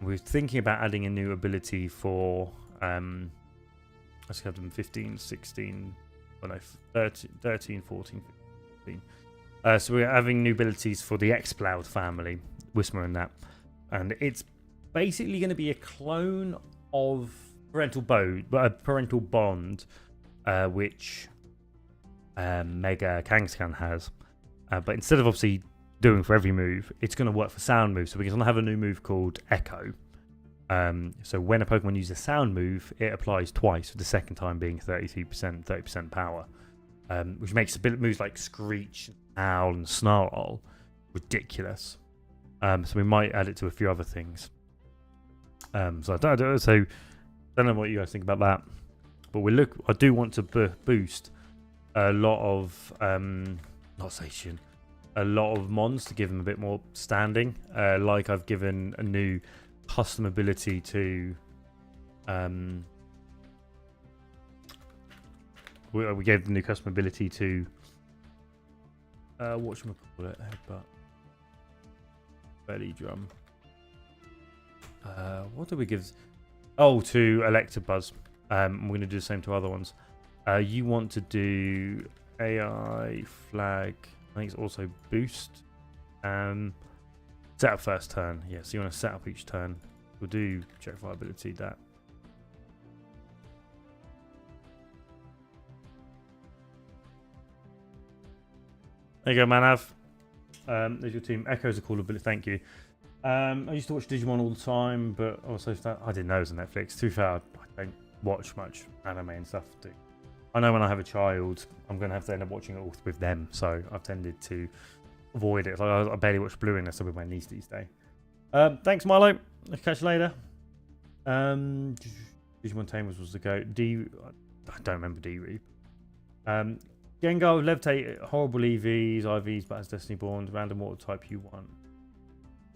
We're thinking about adding a new ability for let's have them 15, 16, oh no, 13, 14, 15. So we're having new abilities for the Exploud family, Whismur and that. And it's basically going to be a clone of Parental Bond, which Mega Kangaskhan has. But instead of obviously doing for every move, it's going to work for sound moves. So we're going to have a new move called Echo. So when a Pokemon uses a sound move, it applies twice, with the second time being 30% power. Which makes moves like Screech, Owl, and Snarl ridiculous. So we might add it to a few other things. So I don't know what you guys think about that. But I do want to boost a lot of a lot of mons to give them a bit more standing. Like I've given a new custom ability to we gave the new custom ability to whatchamacallit, headbutt, belly drum. What do we give? Oh, to Electabuzz. We're going to do the same to other ones. You want to do AI flag. I think it's also boost. Set up first turn. Yeah, so you want to set up each turn. We'll do check viability that. There you go, Manav. There's your team. Echo's a cool ability. Thank you. I used to watch Digimon all the time, but also I didn't know it was on Netflix. To be fair, I don't watch much anime and stuff. I know when I have a child, I'm going to have to end up watching it all with them, so I've tended to avoid it. Like I barely watch Blue unless I'm with my niece these days. Thanks, Milo. I'll catch you later. Digimon Tamers was the go. I don't remember D-Reap. Gengar, Levitate, horrible EVs, IVs, but as Destiny Born, random water type you want.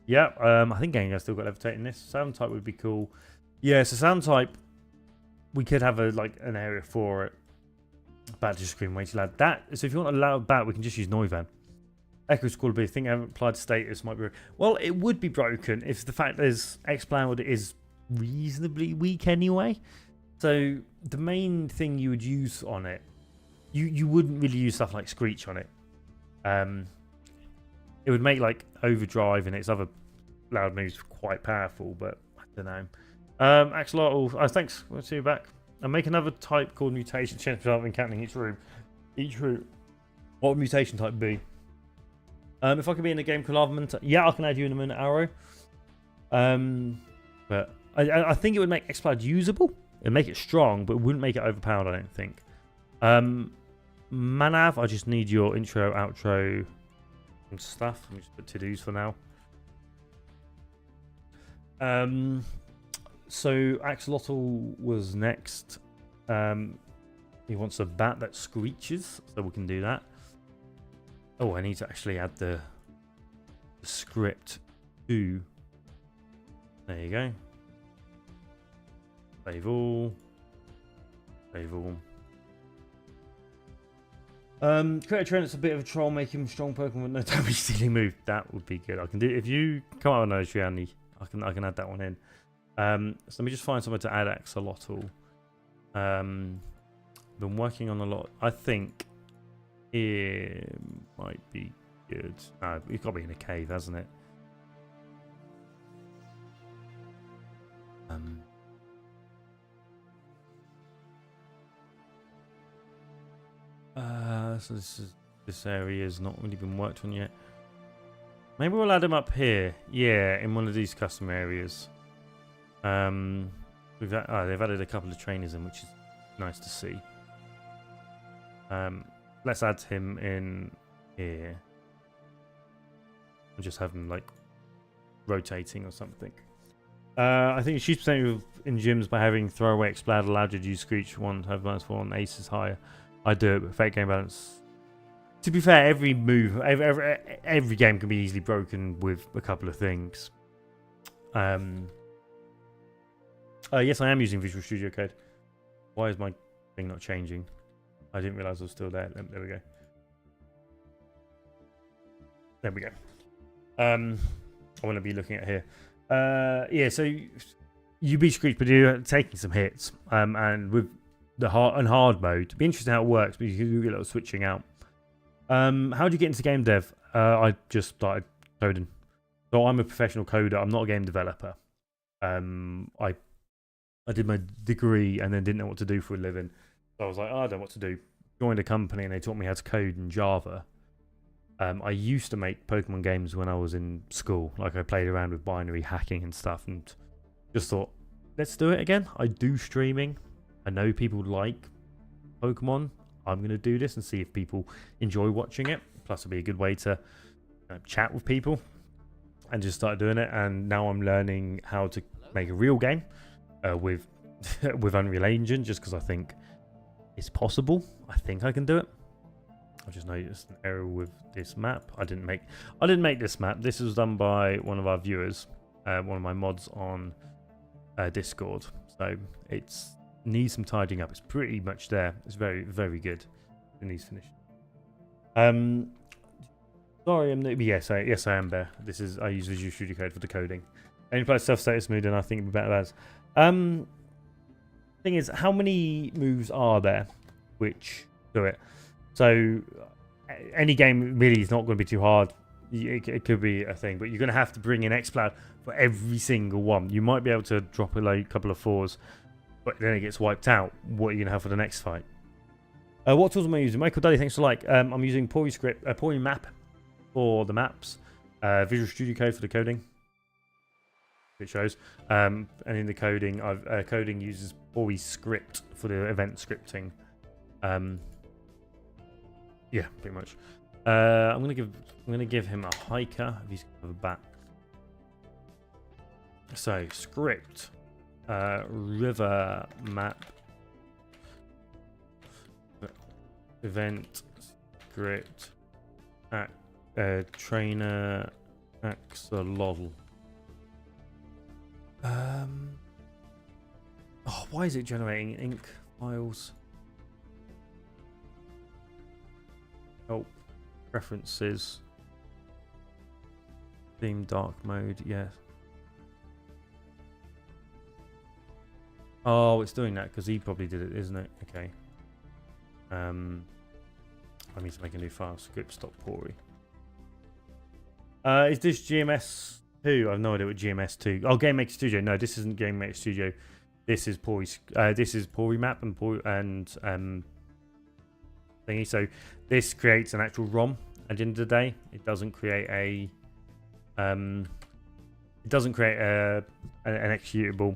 Yeah, I think Gengar still got Levitate in this. Sound type would be cool. Yeah, so sound type, we could have an area for it. Bat just scream way too loud. So if you want a loud bat, we can just use Noivern. Echo's cool, but I think applied status might be. Well, it would be broken if the fact is Exploud is reasonably weak anyway. So the main thing you would use on it, you wouldn't really use stuff like Screech on it. It would make Overdrive and its other loud moves quite powerful, but I don't know. Axolotl, thanks. We'll see you back. And make another type called mutation. Change without encountering each room. What would mutation type be? If I could be in a game called Armament, yeah, I can add you in a minute, Arrow. But I think it would make Exploud usable. It'd make it strong, but it wouldn't make it overpowered, I don't think. Manav, I just need your intro, outro, and stuff. I'm just put to-dos for now. So Axolotl was next. He wants a bat that screeches, so we can do that. Oh, I need to actually add the script to. There you go. Save all. Save all. Create a trainer that's a bit of a troll, make him strong Pokemon with no damage stealing move. That would be good. I can do if you come out with no Triani, I can add that one in. So let me just find somewhere to add Axolotl. Been working on a lot. I think it might be good. No, it's got to be in a cave, hasn't it? So this area has not really been worked on yet. Maybe we'll add him up here. Yeah, in one of these custom areas. They've added a couple of trainers in, which is nice to see. Let's add him in here. And just have him rotating or something. I think she's percentage in gyms by having throwaway explode allowed you to use Screech 1, have balance 4, and ace is higher. I do it, but fake game balance. To be fair, every move, every game can be easily broken with a couple of things. Yes, I am using Visual Studio Code. Why is my thing not changing? I didn't realize I was still there. There we go. There we go. I want to be looking at here. Yeah, so you beat Screech, but you're taking some hits. And with the hard mode, it'd be interesting how it works, but you can do a little switching out. How do you get into game dev? I just started coding. So I'm a professional coder. I'm not a game developer. I did my degree and then didn't know what to do for a living. So I was like, oh, I don't know what to do. Joined a company and they taught me how to code in Java. I used to make Pokemon games when I was in school. Like I played around with binary hacking and stuff and just thought, let's do it again. I do streaming. I know people like Pokemon. I'm going to do this and see if people enjoy watching it. Plus it'll be a good way to chat with people. And just started doing it. And now I'm learning how to make a real game with Unreal Engine just because I think it's possible. I think I can do it. I just noticed an error with this map. I didn't make this map. This was done by one of our viewers, one of my mods on Discord. So it needs some tidying up. It's pretty much there. It's very, very good. It needs finishing. Sorry, yes, I am there. I use Visual Studio Code for the coding. Only play self-status mood, and I think it'd be better as. Thing is, how many moves are there which do it? So any game really is not going to be too hard. It could be a thing, but you're going to have to bring in Xploud for every single one. You might be able to drop a couple of 4s, but then it gets wiped out. What are you going to have for the next fight? What tools am I using? Michael Dudley, thanks for like. I'm using Pori Map for the maps, Visual Studio Code for the coding. It shows, and in the coding, coding uses Pori Script for the event scripting. Yeah, pretty much. I'm gonna give him a hiker if he's gonna have a back. So script, river map, event script, trainer axolotl. Oh, why is it generating ink files? Help. Preferences. Theme dark mode, yes. Oh, it's doing that because he probably did it, isn't it? Okay. I need to make a new file. Script stop Pori. Is this GMS 2? I have no idea what GMS 2. Oh, Game Maker Studio. No, this isn't Game Maker Studio. This is Pori. This is Pori Map and thingy. So this creates an actual ROM. At the end of the day, it doesn't create a an executable.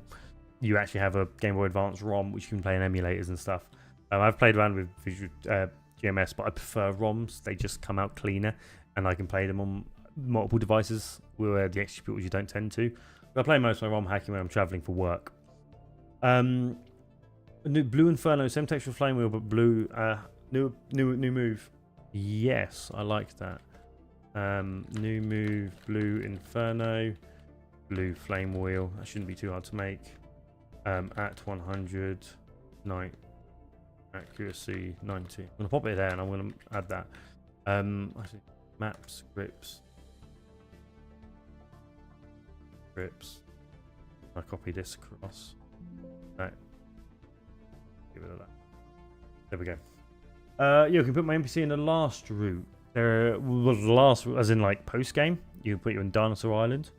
You actually have a Game Boy Advance ROM which you can play in emulators and stuff. I've played around with Visual GMS, but I prefer ROMs. They just come out cleaner, and I can play them on multiple devices where the executables you don't tend to. But I play most of my ROM hacking when I'm traveling for work. Blue Inferno, same texture flame wheel, but blue. New move. Yes, I like that. New move, Blue Inferno, Blue Flame Wheel. That shouldn't be too hard to make. At 100, night accuracy 90. I'm gonna pop it there, and I'm gonna add that. I think maps, grips. I copy this across. Right. Get rid of that. There we go. You can put my NPC in the last route. There was the last, as in like post game. You can put you in Dinosaur Island.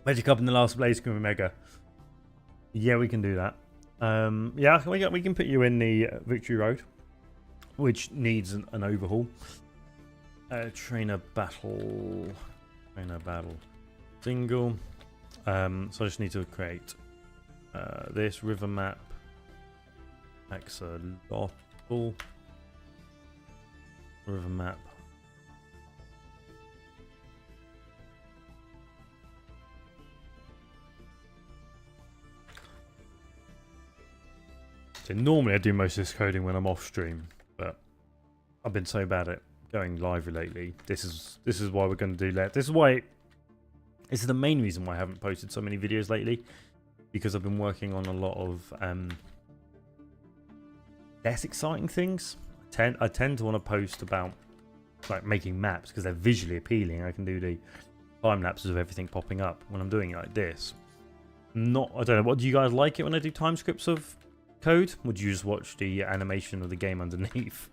Magic up in the last Blaze Scream Mega. Yeah, we can do that. Yeah, we can put you in the Victory Road, which needs an overhaul. Trainer battle, single. So I just need to create this river map. Axolotl river map. So normally I do most of this coding when I'm off stream, but I've been so bad at going live lately. This is why we're going to do that. This is the main reason why I haven't posted so many videos lately, because I've been working on a lot of less exciting things. I tend to want to post about like making maps because they're visually appealing. I can do the time lapses of everything popping up when I'm doing it like this. I don't know, what do you guys like it when I do time scripts of code? Would you just watch the animation of the game underneath?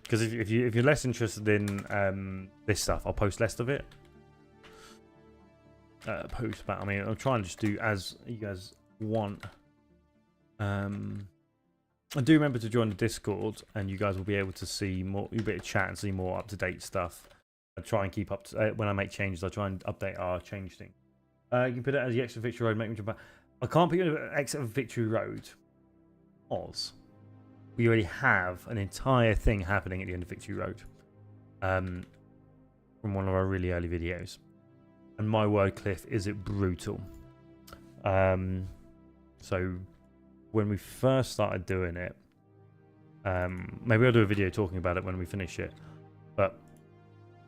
Because if you're less interested in this stuff, I'll post less of it. Post about, I mean, I'll try and just do as you guys want. I do remember to join the Discord, and you guys will be able to see more. You'll be able to chat and see more up to date stuff. I try and keep up to, when I make changes. I try and update our change thing. You can put it as the exit Victory Road. Make me jump back. I can't put it as exit Victory Road. Because we already have an entire thing happening at the end of Victory Road. From one of our really early videos. And my word, Cliff, is it brutal? So when we first started doing it, maybe I'll do a video talking about it when we finish it. But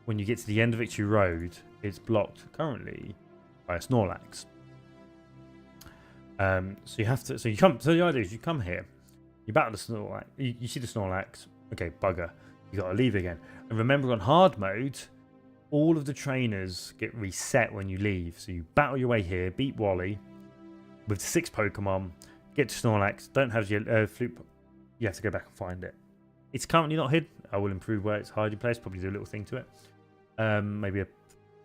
when you get to the end of Victory Road, it's blocked currently by a Snorlax. So you have to. So you come. So the idea is you come here, you battle the Snorlax. You see the Snorlax. Okay, bugger. You got to leave again. And remember, on hard mode, all of the trainers get reset when you leave. So you battle your way here, beat Wally with 6 Pokemon, get to Snorlax. Don't have your flute. You have to go back and find it. It's currently not hid. I will improve where it's hiding place. Probably do a little thing to it. Maybe a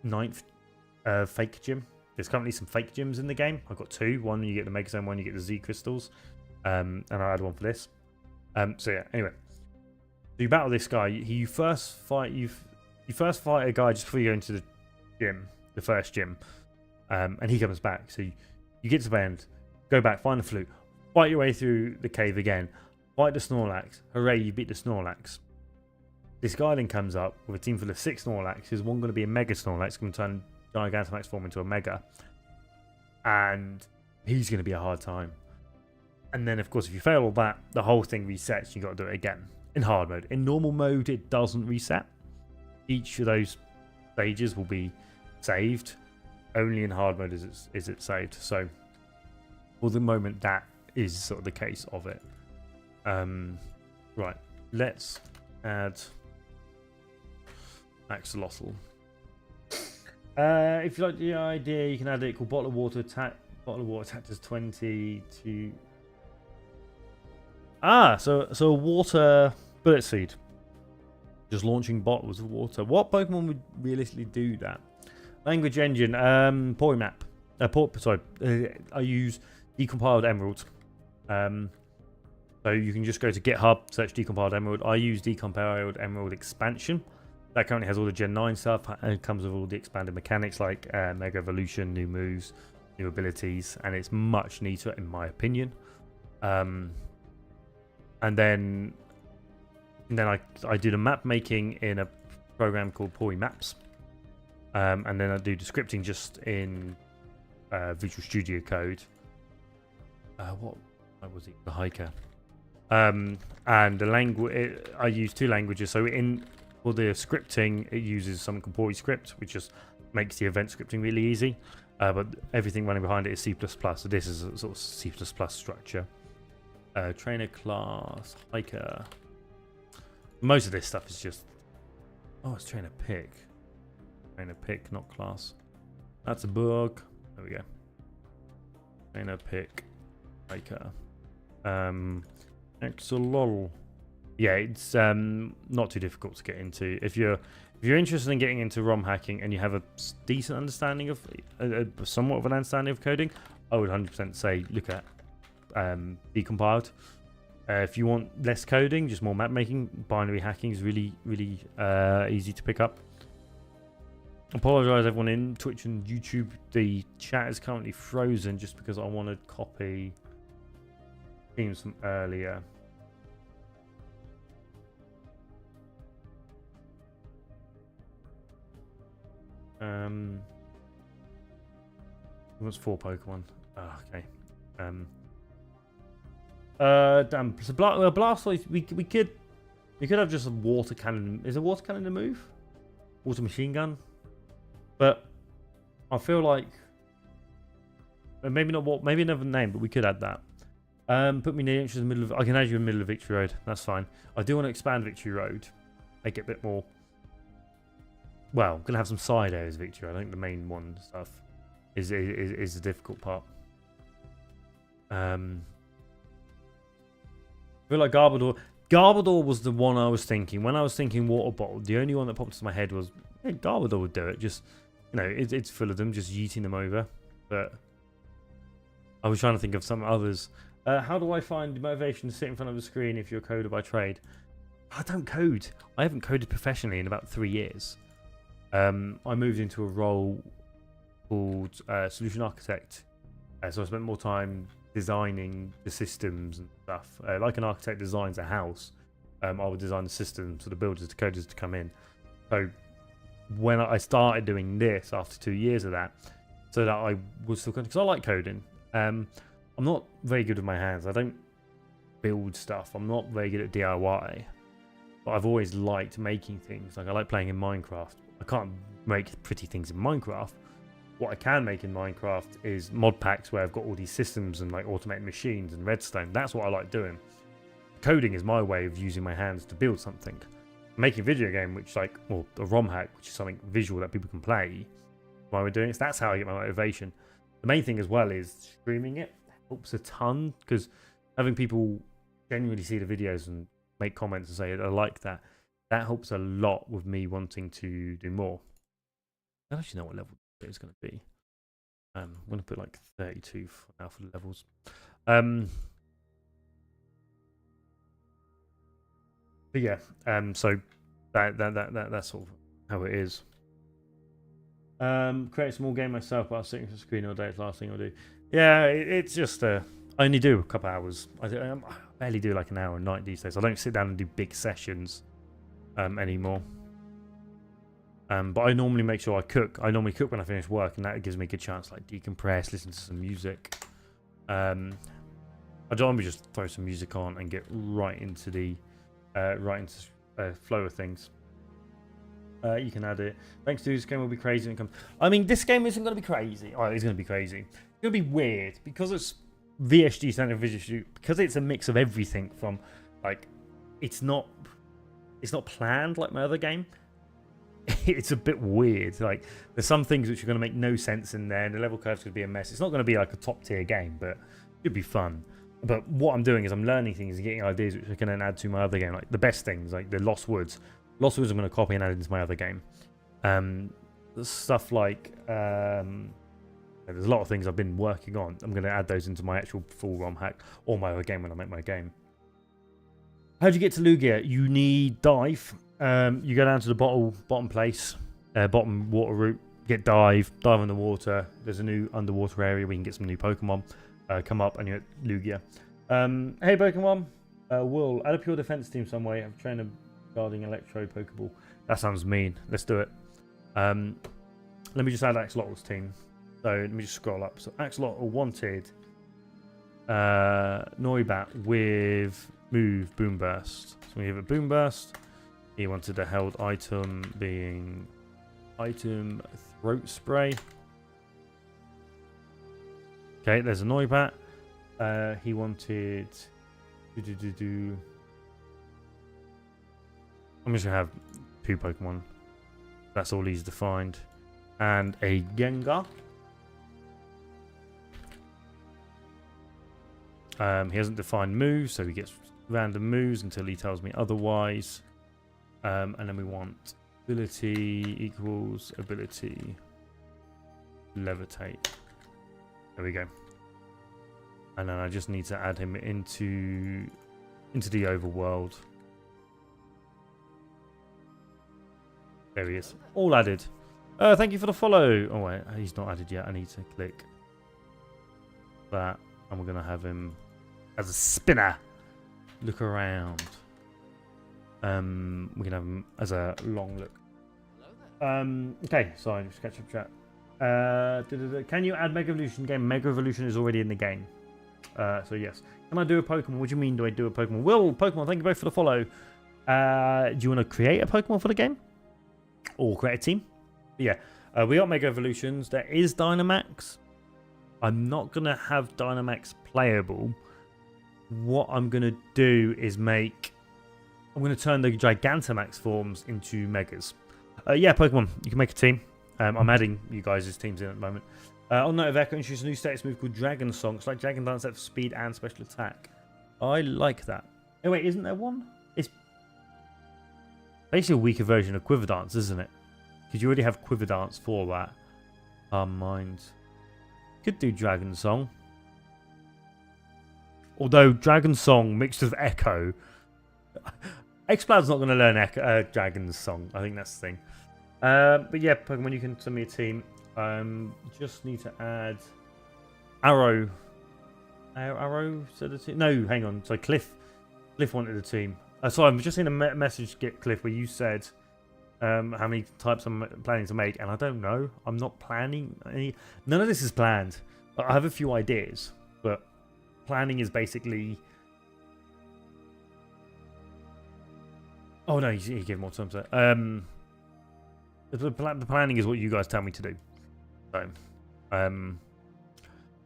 9th fake gym. There's currently some fake gyms in the game. I've got 2. One you get the Mega Zone, one you get the Z crystals. And I'll add one for this. So yeah, anyway. So you battle this guy. You first fight a guy just before you go into the gym, the first gym. And he comes back. So you get to the end, go back, find the flute, fight your way through the cave again, fight the Snorlax. Hooray, you beat the Snorlax. This guy then comes up with a team full of 6 Snorlaxes. One going to be a Mega Snorlax, going to turn Gigantamax form into a Mega. And he's going to be a hard time. And then, of course, if you fail all that, the whole thing resets. You've got to do it again in hard mode. In normal mode, it doesn't reset. Each of those stages will be saved. Only in hard mode is it saved. So, for the moment, that is sort of the case of it. Right, let's add Axolotl. If you like the idea, you can add it called Bottle of Water Attack. Bottle of Water Attack does 20 to... so water bullet seed. Just launching bottles of water. What Pokemon would realistically do that? Language engine. Poimap. I use Decompiled Emerald. So you can just go to GitHub, search Decompiled Emerald. I use Decompiled Emerald Expansion. That currently has all the Gen 9 stuff, and it comes with all the expanded mechanics like Mega Evolution, new moves, new abilities, and it's much neater in my opinion. And then I do the map making in a program called Poimaps. And then I do the scripting just in Visual Studio Code. What was it? The Hiker. And the language, I use 2 languages. So for the scripting, it uses something called PoriScript, which just makes the event scripting really easy. But everything running behind it is C++. So this is a sort of C++ structure. Trainer class, Hiker. Most of this stuff is just... Oh, it's Trainer Pick. Trainer Pick, not class. That's a bug. There we go. Trainer Pick, Hiker. Axolotl. Yeah, it's not too difficult to get into. If you're interested in getting into ROM hacking and you have a decent understanding of, somewhat of an understanding of coding, I would 100% say look at Decompiled. If you want less coding, just more map making, binary hacking is really, really easy to pick up. Apologise everyone in Twitch and YouTube. The chat is currently frozen just because I want to copy themes from earlier. It was 4 Pokemon. Oh, okay. Damn. So Blastoise, we could have just a water cannon. Is a water cannon a move? Water machine gun. But I feel like maybe not what, maybe another name, but we could add that. Put me near in the middle of. I can add you in the middle of Victory Road. That's fine. I do want to expand Victory Road, make it a bit more. Well, I'm gonna have some side areas of Victory Road. I think the main one stuff is the difficult part. I feel like Garbodor. Garbodor was the one I was thinking. When I was thinking water bottle, the only one that popped into my head was, hey, Garbodor would do it. Just, you know, it's full of them, just yeeting them over. But I was trying to think of some others. How do I find motivation to sit in front of a screen if you're a coder by trade? I don't code. I haven't coded professionally in about 3 years. I moved into a role called Solution Architect. So I spent more time designing the systems and stuff. Like an architect designs a house, I would design the systems for the builders, the coders to come in. So when I started doing this after 2 years of that, so that I was still because I like coding. I'm not very good with my hands. I don't build stuff. I'm not very good at DIY. But I've always liked making things. Like I like playing in Minecraft. I can't make pretty things in Minecraft. What I can make in Minecraft is mod packs where I've got all these systems and like automated machines and redstone. That's what I like doing. Coding is my way of using my hands to build something. Making a video game, which like, or a ROM hack, which is something visual that people can play while we're doing it. So that's how I get my motivation. The main thing as well is streaming it helps a ton because having people genuinely see the videos and make comments and say I like that, that helps a lot with me wanting to do more. I don't actually know what level it's going to be. I'm going to put like 32 for now for the levels. But yeah, so that's sort of how it is. Create a small game myself, but I was sitting on the screen all day. It's the last thing I'll do. Yeah, it's just I only do a couple hours. I barely do like an hour a night these days. I don't sit down and do big sessions anymore. But I normally make sure I cook. I normally cook when I finish work, and that gives me a good chance to like decompress, listen to some music. I don't want to just throw some music on and get right into the flow of things. You can add it. Thanks, dude. This game will be crazy when it comes. I mean, this game isn't going to be crazy. Oh, it's going to be crazy. It's going to be weird because it's VSG standard visual shoot. Because it's a mix of everything from like, it's not planned like my other game. It's a bit weird. Like, there's some things which are going to make no sense in there, and the level curve's going to be a mess. It's not going to be like a top tier game, but it'd be fun. But what I'm doing is I'm learning things and getting ideas which I can then add to my other game. Like the best things, like the Lost Woods. Lost Woods I'm going to copy and add into my other game. Stuff like there's a lot of things I've been working on. I'm going to add those into my actual full ROM hack or my other game when I make my game. How do you get to Lugia? You need dive. You go down to the bottom place, bottom water route. Get dive in the water. There's a new underwater area where you can get some new Pokemon. Come up and you're at Lugia. Hey Pokemon, Will, add up your defense team some way. I'm trying to guarding Electro Pokeball. That sounds mean. Let's do it. Let me just add Axolotl's team. So let me just scroll up. So Axolotl wanted Noibat with move Boom Burst. So we give it Boom Burst. He wanted a held item being item Throat Spray. Okay, there's a Noibat. He wanted I'm just gonna have 2 Pokemon. That's all he's defined. And a Gengar. He hasn't defined moves, so he gets random moves until he tells me otherwise. And then we want ability equals ability levitate. There we go. And then I just need to add him into the overworld. There he is. All added. Thank you for the follow. Oh wait, he's not added yet. I need to click that. And we're going to have him as a spinner. Look around. We can have him as a long look. Okay, sorry, just catch up chat. Can you add Mega Evolution game? Mega Evolution is already in the game. So yes. Can I do a Pokemon? What do you mean do I do a Pokemon? Will, Pokemon, thank you both for the follow. Do you want to create a Pokemon for the game? Or create a team? Yeah. We got Mega Evolutions. There is Dynamax. I'm not going to have Dynamax playable. What I'm going to do is I'm going to turn the Gigantamax forms into Megas. Yeah, Pokemon, you can make a team. I'm adding you guys' teams in at the moment. On note of Echo, introduced a new status move called Dragon Song. It's like Dragon Dance for speed and special attack. I like that. Oh wait, isn't there one? It's basically a weaker version of Quiver Dance, isn't it? Because you already have Quiver Dance for that. Mind. Could do Dragon Song. Although Dragon Song mixed with Echo. Exploud's not going to learn Dragon's Song. I think that's the thing. But yeah, Pokemon, you can send me a team. Just need to add Arrow. Arrow said a team. No, hang on. So Cliff wanted a team. Sorry, I'm just in a message, get Cliff, where you said how many types I'm planning to make, and I don't know. I'm not planning any. None of this is planned. I have a few ideas, but planning is basically. Oh no, you gave more time to. The planning is what you guys tell me to do. So,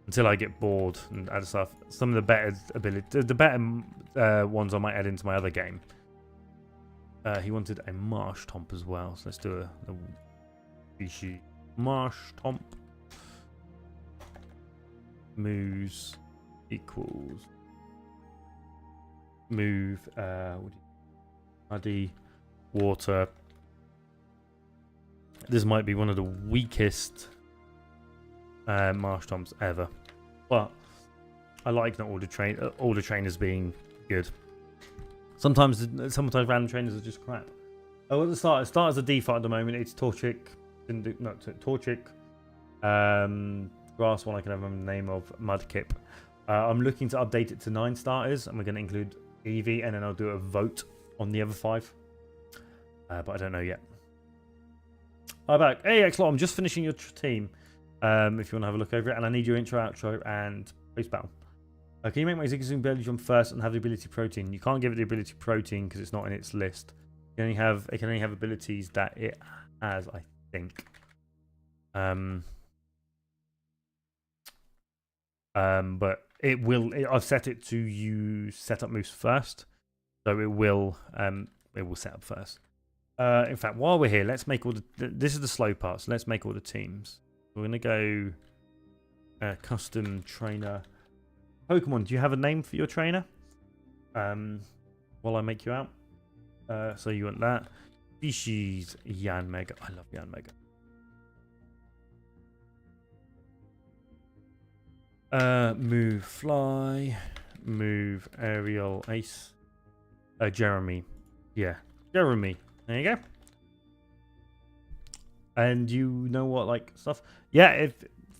until I get bored and add stuff, some of the better ones I might add into my other game. He wanted a Marsh Tomp as well, so let's do a species Marsh Tomp. Moves equals move. Muddy water. This might be one of the weakest Marsh Tomps ever, but I like not all the trainers being good. Sometimes random trainers are just crap. Oh, at the start as a default at the moment. It's Torchic, Torchic, grass one I can remember the name of, Mudkip. I'm looking to update it to 9 starters, and we're going to include Eevee, and then I'll do a vote on the other 5. But I don't know yet. Hi back. Hey, Xlot, I'm just finishing your team. If you want to have a look over it, and I need your intro, outro, and post battle. Can you make my Zigzagoon Belly Jump first and have the ability Protein? You can't give it the ability Protein because it's not in its list. It can only have abilities that it has, I think. But it will. I've set it to use setup moves first, so it will set up first. In fact, while we're here, let's make all the. This is the slow part, so let's make all the teams. We're gonna go custom trainer. Pokemon, do you have a name for your trainer? While I make you out. So you want that. Species Yanmega. I love Yanmega. Move Fly. Move Aerial Ace. Jeremy. Yeah. Jeremy. There you go. And you know what, like stuff? Yeah,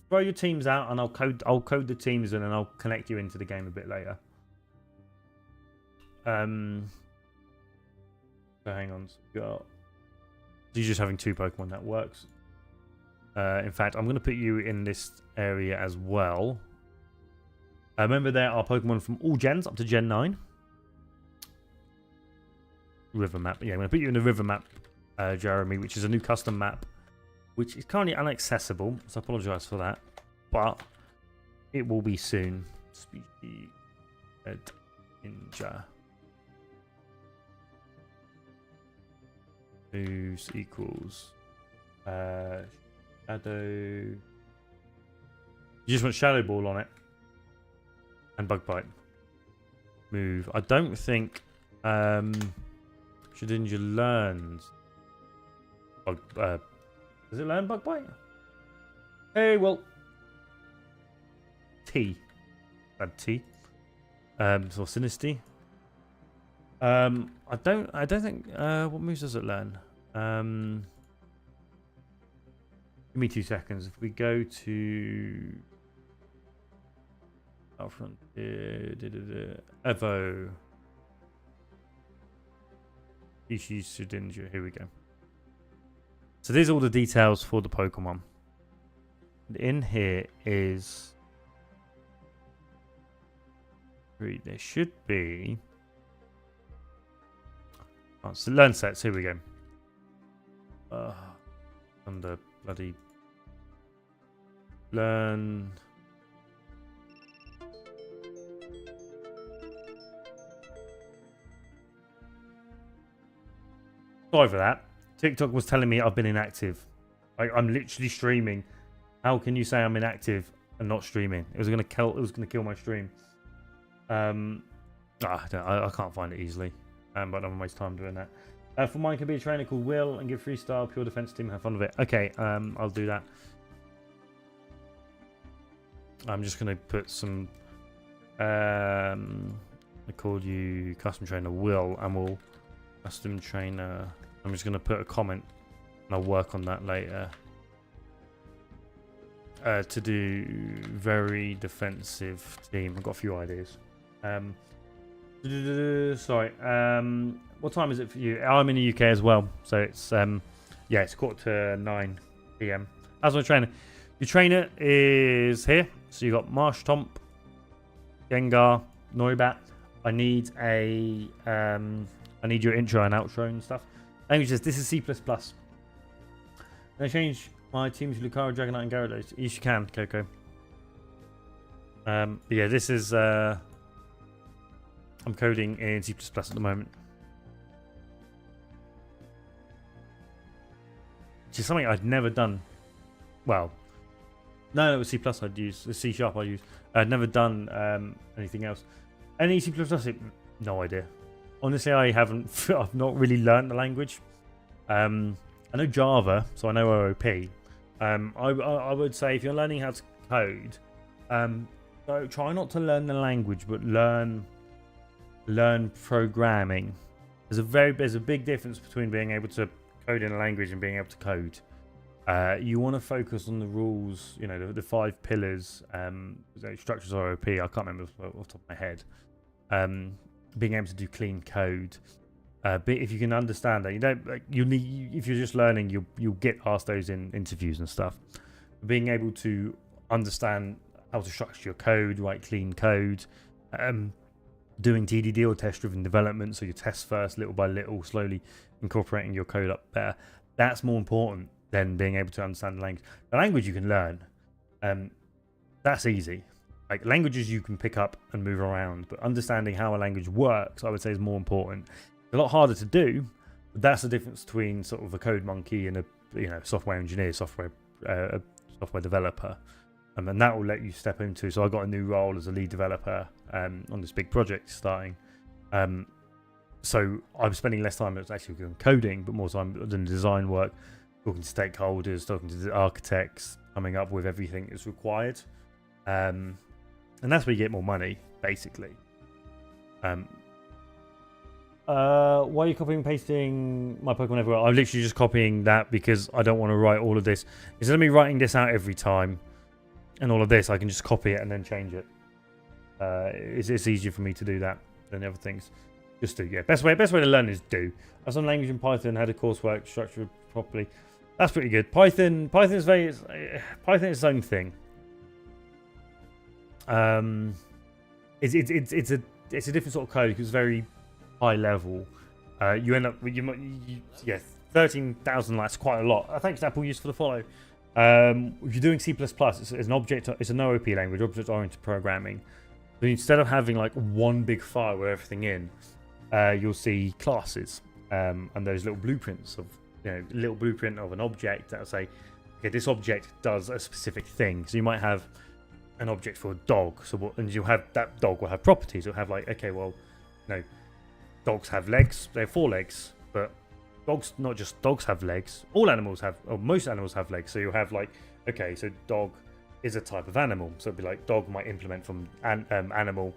throw your teams out, and I'll code the teams, and then I'll connect you into the game a bit later. So hang on. So you're just having 2 Pokemon. That works. In fact, I'm going to put you in this area as well. Remember, there are Pokemon from all gens up to Gen 9. River map. Yeah, I'm going to put you in the river map, Jeremy, which is a new custom map, which is currently inaccessible, so I apologise for that. But it will be soon. Species Ninja. Moves equals Shadow. You just want Shadow Ball on it. And Bug Bite. Move. I don't think Shedinja learns does it learn Bug Bite? Hey, well, T. Bad T. So Sinisty. I don't think. What moves does it learn? Give me 2 seconds. If we go to Outfront, Evo. Species Shedinja. Here we go. So these are all the details for the Pokemon. And in here is There should be. Oh, so learn sets. Here we go. Under bloody learn. Sorry for that. TikTok was telling me I've been inactive. I'm literally streaming. How can you say I'm inactive and not streaming? It was gonna kill. It was gonna kill my stream. I can't find it easily. But I don't waste time doing that. For mine can be a trainer called Will and give freestyle pure defense team. Have fun with it. Okay. I'll do that. I'm just gonna put some. I called you custom trainer Will, and we'll custom trainer. I'm just gonna put a comment, and I'll work on that later. To do very defensive team. I've got a few ideas. Sorry. What time is it for you? I'm in the UK as well, so it's it's 9:15 PM. As my trainer, your trainer is here. So you got Marsh Tomp, Gengar, Noibat. I need your intro and outro and stuff. Languages. This is C++. Can I change my team to Lucario, Dragonite, and Gyarados? Yes, you can, Coco. But yeah, this is. I'm coding in C++ at the moment. Which is something I'd never done. Well, no, it was C++ I'd use. The C# I'd use. I'd never done anything else. Any C++? No idea. Honestly, I haven't. I've not really learned the language. I know Java, so I know OOP. I would say if you're learning how to code, so try not to learn the language, but learn programming. There's a big difference between being able to code in a language and being able to code. You want to focus on the rules, the 5 pillars, structures OOP. I can't remember off the top of my head. Being able to do clean code. But if you can understand that, if you're just learning, you'll get asked those in interviews and stuff. Being able to understand how to structure your code, write clean code, doing TDD or test-driven development, so you test first, little by little, slowly incorporating your code up there. That's more important than being able to understand the language. The language you can learn, that's easy. Like languages you can pick up and move around, but understanding how a language works, I would say, is more important. It's a lot harder to do, but that's the difference between sort of a code monkey and a software engineer, software developer, and that will let you step into. So I got a new role as a lead developer on this big project starting. So I'm spending less time actually doing coding, but more time doing design work, talking to stakeholders, talking to the architects, coming up with everything that's required. And that's where you get more money, basically. Why are you copying and pasting my Pokemon everywhere? I'm literally just copying that because I don't want to write all of this. Instead of me writing this out every time and all of this, I can just copy it and then change it. It's easier for me to do that than the other things. Just do, yeah. Best way to learn is do. I have some language in Python, had a coursework structured properly. That's pretty good. Python is its own thing. It's a different sort of code because it's very high level. You end up with 13,000 likes, quite a lot. Thanks Apple, used for the follow. If you're doing C++, it's an OOP language, object-oriented programming. So instead of having like one big file with everything in, you'll see classes and those little blueprints of little blueprint of an object that'll say, okay, this object does a specific thing. So you might have an object for a dog, and you'll have that dog will have properties. It'll have like, okay, well, dogs have legs. They have 4 legs, but dogs, not just dogs, have legs. All animals have, or most animals have legs. So you'll have like, okay, so dog is a type of animal. So it'd be like dog might implement from animal,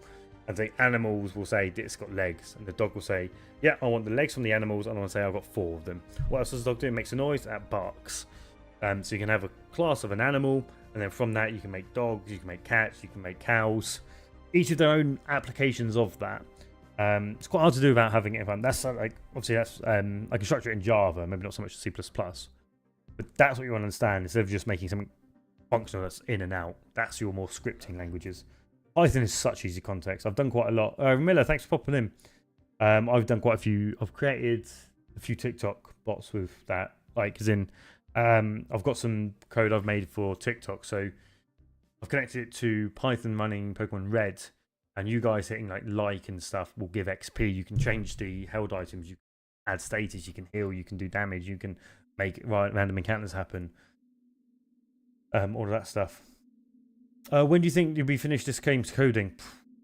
and the animals will say it's got legs, and the dog will say, yeah, I want the legs from the animals, and I want to say I've got 4 of them. What else does the dog do? It makes a noise, that barks. So you can have a class of an animal, and then from that you can make dogs, you can make cats, you can make cows. Each of their own applications of that. It's quite hard to do without having it. That's like, obviously that's I can structure it in Java, maybe not so much C++, but that's what you want to understand. Instead of just making something functional that's in and out, that's your more scripting languages. Python is such easy context. I've done quite a lot. Miller, thanks for popping in. I've done quite a few. I've created a few TikTok bots with that. Like, as in, I've got some code I've made for TikTok. So I've connected it to Python running Pokemon Red, and you guys hitting like and stuff will give XP. You can change the held items. You can add status. You can heal. You can do damage. You can make random encounters happen. All of that stuff. When do you think you'll be finished this game's coding?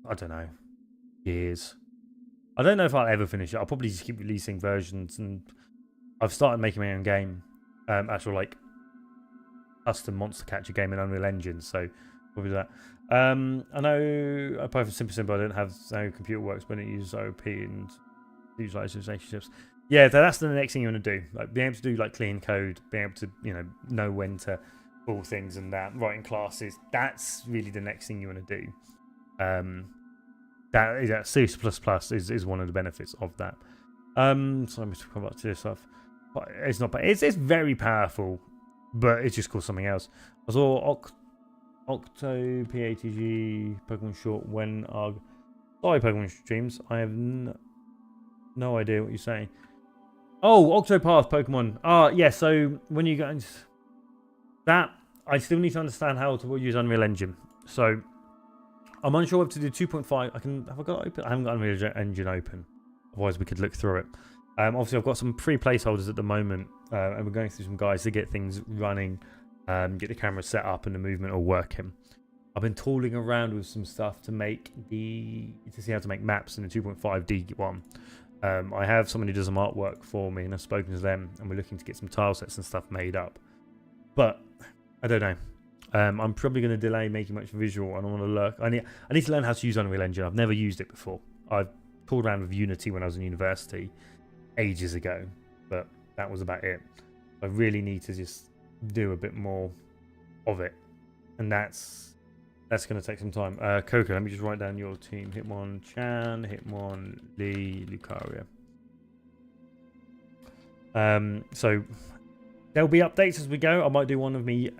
I don't know. Years. I don't know if I'll ever finish it. I'll probably just keep releasing versions, and I've started making my own game. Actual custom monster catcher game in Unreal Engine, so probably that. I know I play for Simple, I don't have how computer works when it uses OP and utilize relationships. Yeah, that's the next thing you want to do. Like, being able to do clean code, being able to know when to pull things and that, writing classes. That's really the next thing you want to do. That C++ is one of the benefits of that. So I'm going to come back to this stuff. It's not, it's very powerful, but it's just called something else. I saw Octo PATG Pokemon Short when our Pokemon streams. I have no idea what you're saying. Oh, Octopath Pokemon. Yeah. So when you go into that, I still need to understand how to use Unreal Engine. So I'm unsure if to do 2.5. Have I got it open? I haven't got Unreal Engine open. Otherwise, we could look through it. Obviously, I've got some free placeholders at the moment, and we're going through some guides to get things running, get the camera set up, and the movement all working. I've been tooling around with some stuff to see how to make maps in the 2.5D one. I have someone who does some artwork for me, and I've spoken to them, and we're looking to get some tile sets and stuff made up. But I don't know. I'm probably going to delay making much visual, and I want to learn. I need to learn how to use Unreal Engine. I've never used it before. I've tooled around with Unity when I was in university ages ago, but that was about it. I really need to just do a bit more of it, and that's going to take some time. Coco, let me just write down your team. Hitmonchan, Hitmon, Lee, Lucaria. So there'll be updates as we go. I might do one of me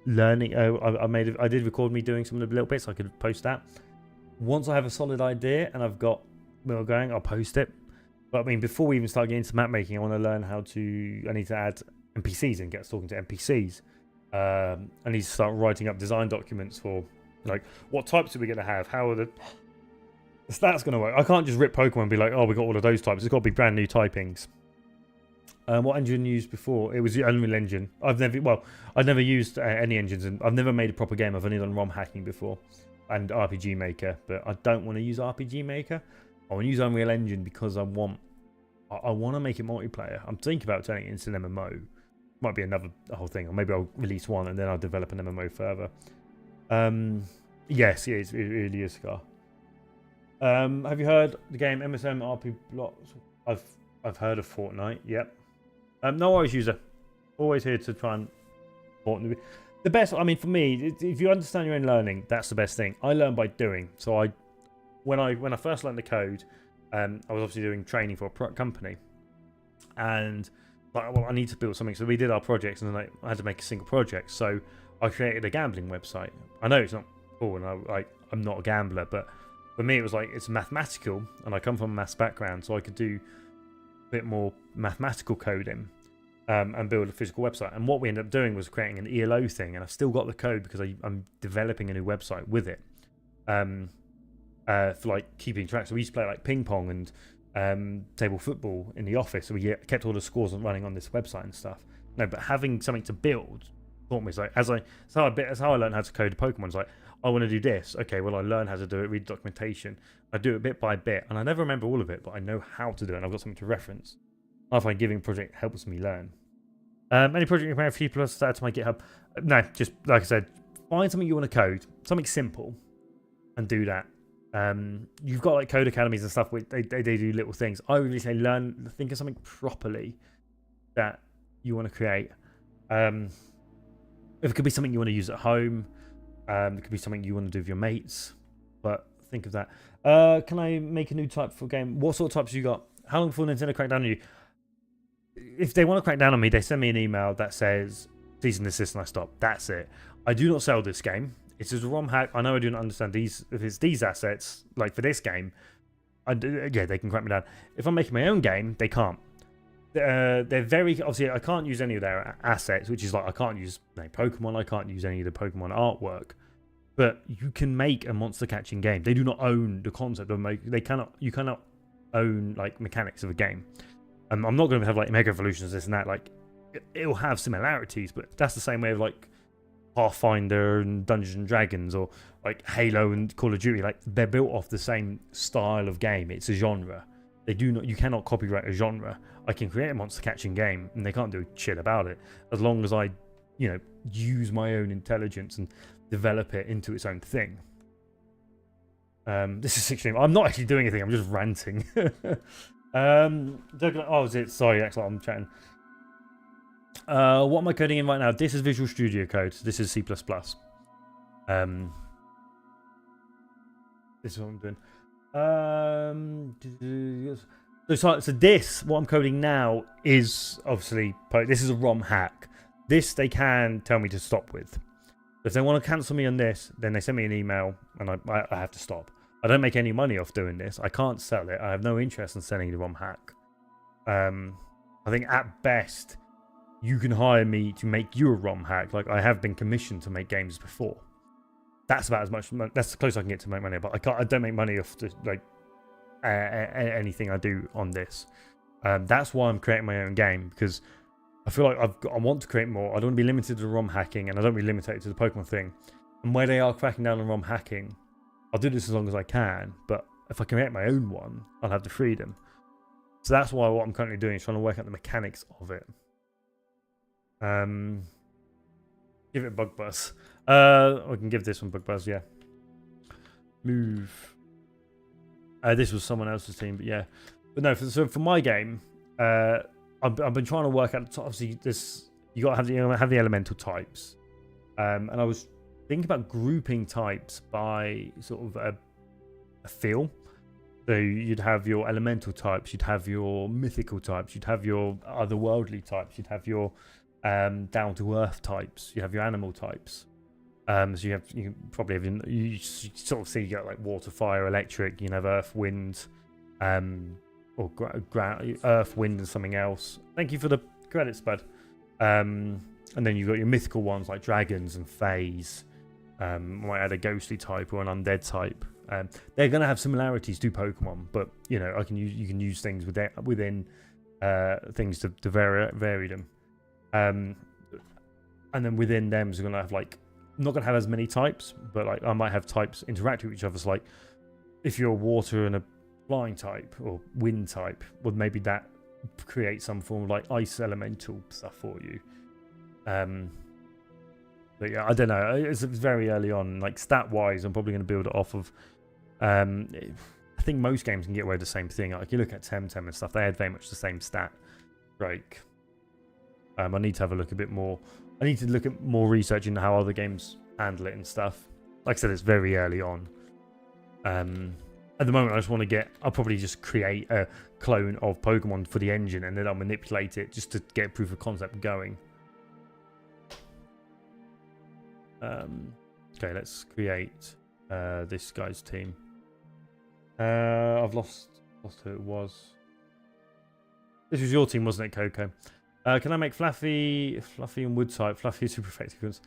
learning. I did record me doing some of the little bits. I could post that once I have a solid idea and I've got where we're going. I'll post it. But I mean, before we even start getting into map making, I want to learn how to. I need to add NPCs and get talking to NPCs. I need to start writing up design documents for what types are we going to have? How are the stats going to work? I can't just rip Pokemon and be like, oh, we got all of those types. It's got to be brand new typings. What engine used before? It was the Unreal Engine. I've never used any engines, and I've never made a proper game. I've only done ROM hacking before and RPG Maker, but I don't want to use RPG Maker. I want to use Unreal Engine because I want to make it multiplayer. I'm thinking about turning it into an MMO. Might be another whole thing, or maybe I'll release one and then I'll develop an MMO further. Yes, it really is, Scar. Have you heard the game MSM RP Blocks? I've heard of Fortnite. Yep. No worries, user. Always here to try and Fortnite. The best. I mean, for me, if you understand your own learning, that's the best thing. I learn by doing. So when I first learned the code, I was obviously doing training for a company, and I need to build something. So we did our projects, and then I had to make a single project. So I created a gambling website. I know it's not cool, and I'm not a gambler, but for me it was it's mathematical, and I come from a maths background, so I could do a bit more mathematical coding and build a physical website. And what we ended up doing was creating an ELO thing, and I've still got the code because I'm developing a new website with it. For keeping track. So we used to play ping pong and table football in the office. So we kept all the scores running on this website and stuff. No, but having something to build taught me. That's how I learned how to code a Pokemon. It's I want to do this. Okay, well I learn how to do it. Read documentation. I do it bit by bit, and I never remember all of it, but I know how to do it. And I've got something to reference. I find giving a project helps me learn. Any project you can have people to add to my GitHub? No, just like I said, find something you want to code, something simple, and do that. You've got code academies and stuff where they do little things. I would really say think of something properly that you want to create. If it could be something you want to use at home, it could be something you want to do with your mates, but think of that. Can I make a new type for a game? What sort of types you got? How long before Nintendo crack down on you? If they want to crack down on me, they send me an email that says cease and desist and I stop. That's it. I do not sell this game. It's a ROM hack. I know I do not understand these. If it's these assets, like for this game, yeah, they can crack me down. If I'm making my own game, they can't. They're very obviously. I can't use any of their assets, which is like I can't use Pokemon. I can't use any of the Pokemon artwork. But you can make a monster catching game. They do not own the concept of make. They cannot. You cannot own like mechanics of a game. I'm not going to have like Mega Evolutions, this and that. Like it'll have similarities, but that's the same way of like Pathfinder and Dungeons and Dragons, or like Halo and Call of Duty. Like they're built off the same style of game. It's a genre. They do not. You cannot copyright a genre. I can create a monster catching game, and they can't do shit about it as long as I, use my own intelligence and develop it into its own thing. This is extreme. I'm not actually doing anything. I'm just ranting. Is it? Sorry, Axel, I'm chatting. What am I coding in right now? This is Visual Studio Code. This is C++. This is what I'm doing. So this, what I'm coding now, is obviously, this is a ROM hack. This they can tell me to stop with. If they want to cancel me on this, then they send me an email and I have to stop. I don't make any money off doing this. I can't sell it. I have no interest in selling the ROM hack. I think at best, you can hire me to make you a ROM hack. Like I have been commissioned to make games before. That's about as much. That's the closest I can get to make money. But I don't make money off anything I do on this. That's why I'm creating my own game, because I feel like I want to create more. I don't want to be limited to ROM hacking, and I don't want to be limited to the Pokemon thing. And where they are cracking down on ROM hacking, I'll do this as long as I can. But if I can make my own one, I'll have the freedom. So that's why what I'm currently doing is trying to work out the mechanics of it. Give it Bug Buzz. I can give this one Bug Buzz, yeah. Move. This was someone else's team, but yeah. But no, for my game, I've been trying to work out. Obviously, you got to have the elemental types, and I was thinking about grouping types by sort of a feel. So you'd have your elemental types, you'd have your mythical types, you'd have your otherworldly types, you'd have your down to earth types, you have your animal types. So you probably have you sort of see you get like water, fire, electric. You can have earth, wind, or earth, wind, and something else. Thank you for the credits, bud. And then you've got your mythical ones like dragons and fays. Might add a ghostly type or an undead type. They're going to have similarities to Pokemon, but you can use things within things to vary them. And then within them, you're going to have like. Not going to have as many types, but like I might have types interact with each other. So like if you're water and a flying type or wind type, well maybe that creates some form of like ice elemental stuff for you. But yeah, I don't know. It's very early on. Like stat wise, I'm probably going to build it off of. I think most games can get away with the same thing. Like you look at Temtem and stuff, they had very much the same stat break. I need to have a look a bit more. I need to look at more research into how other games handle it and stuff. Like I said, it's very early on. At the moment, I just want to I'll probably just create a clone of Pokemon for the engine, and then I'll manipulate it just to get proof of concept going. Okay, let's create this guy's team. I've lost who it was. This was your team, wasn't it, Coco? Can I make Fluffy and Wood type? Fluffy super effective.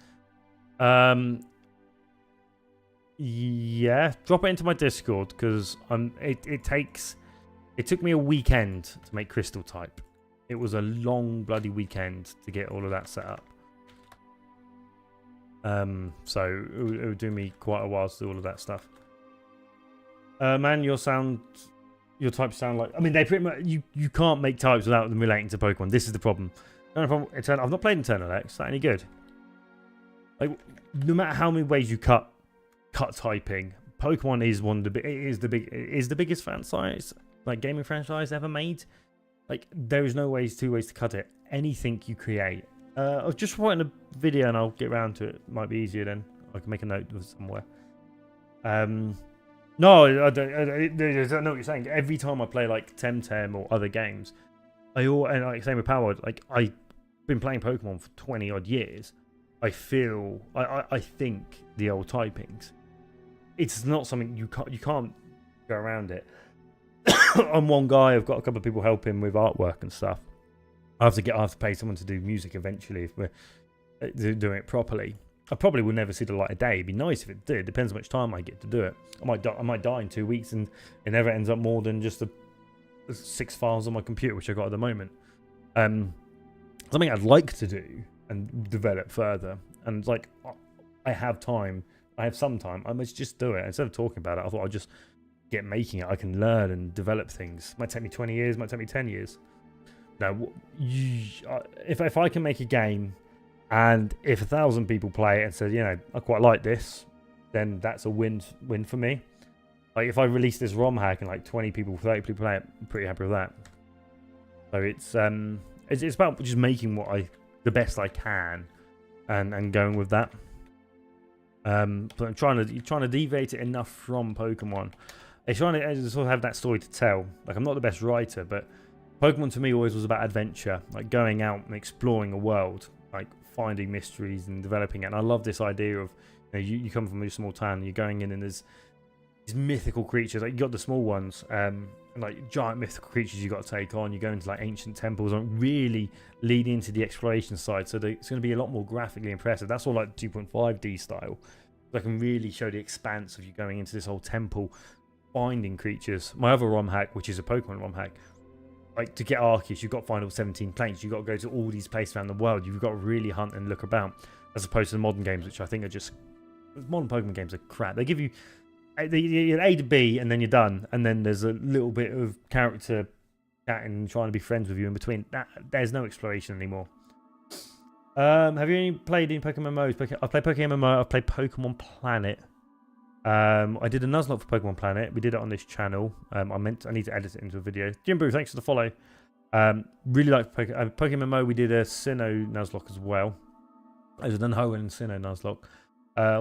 Yeah, drop it into my Discord because it took me a weekend to make Crystal type. It was a long bloody weekend to get all of that set up. So it would do me quite a while to do all of that stuff. Man, your types sound like... I mean, they pretty much... You can't make types without them relating to Pokemon. This is the problem. I've not played Eternal X. Is that any good? Like, no matter how many ways you cut typing, Pokemon is the biggest franchise, like gaming franchise ever made. Like, there is no two ways to cut it. Anything you create. I was just writing a video and I'll get around to it. Might be easier then. I can make a note of it somewhere. No, I don't know what you're saying. Every time I play like Temtem or other games, and like same with Power, like I've been playing Pokemon for 20 odd years. I think the old typings. It's not something you can't go around it. I'm one guy. I've got a couple of people helping with artwork and stuff. I have to pay someone to do music eventually if we're doing it properly. I probably will never see the light of day. It'd be nice if it did. Depends how much time I get to do it. I might die in 2 weeks, and it never ends up more than just the 6 files on my computer, which I got at the moment. Something I'd like to do and develop further. And like, I have time. I have some time. I must just do it instead of talking about it. I thought I'd just get making it. I can learn and develop things. Might take me 20 years. Might take me 10 years. Now, if I can make a game. And if 1,000 people play it and say, you know, I quite like this, then that's a win for me. Like if I release this ROM hack and like 20 people, 30 people play it, I'm pretty happy with that. So it's about just making the best I can, and going with that. But I'm trying to deviate it enough from Pokemon. It's trying to sort of have that story to tell. Like I'm not the best writer, but Pokemon to me always was about adventure, like going out and exploring a world, like finding mysteries and developing it. And I love this idea of, you come from a small town and you're going in and there's these mythical creatures. Like you got the small ones, and like giant mythical creatures you got to take on. You go into like ancient temples and really lead into the exploration side. So it's going to be a lot more graphically impressive. That's all like 2.5D style. So I can really show the expanse of you going into this whole temple, finding creatures. My other ROM hack, which is a Pokemon ROM hack, like to get Arceus, you've got to find all 17 planes. You've got to go to all these places around the world. You've got to really hunt and look about, as opposed to the modern games, which I think are just... Modern Pokemon games are crap. They give you A to B and then you're done. And then there's a little bit of character chatting and trying to be friends with you in between. There's no exploration anymore. Have you any played in Pokemon MMOs? I've played Pokemon MMO. I've played Pokemon Planet. I did a Nuzlocke for Pokemon Planet. We did it on this channel. I need to edit it into a video. Jim Brew, thanks for the follow. Really like Pokemon MMO. We did a Sinnoh Nuzlocke as well. There's an Unhoen and Sinnoh Nuzlocke.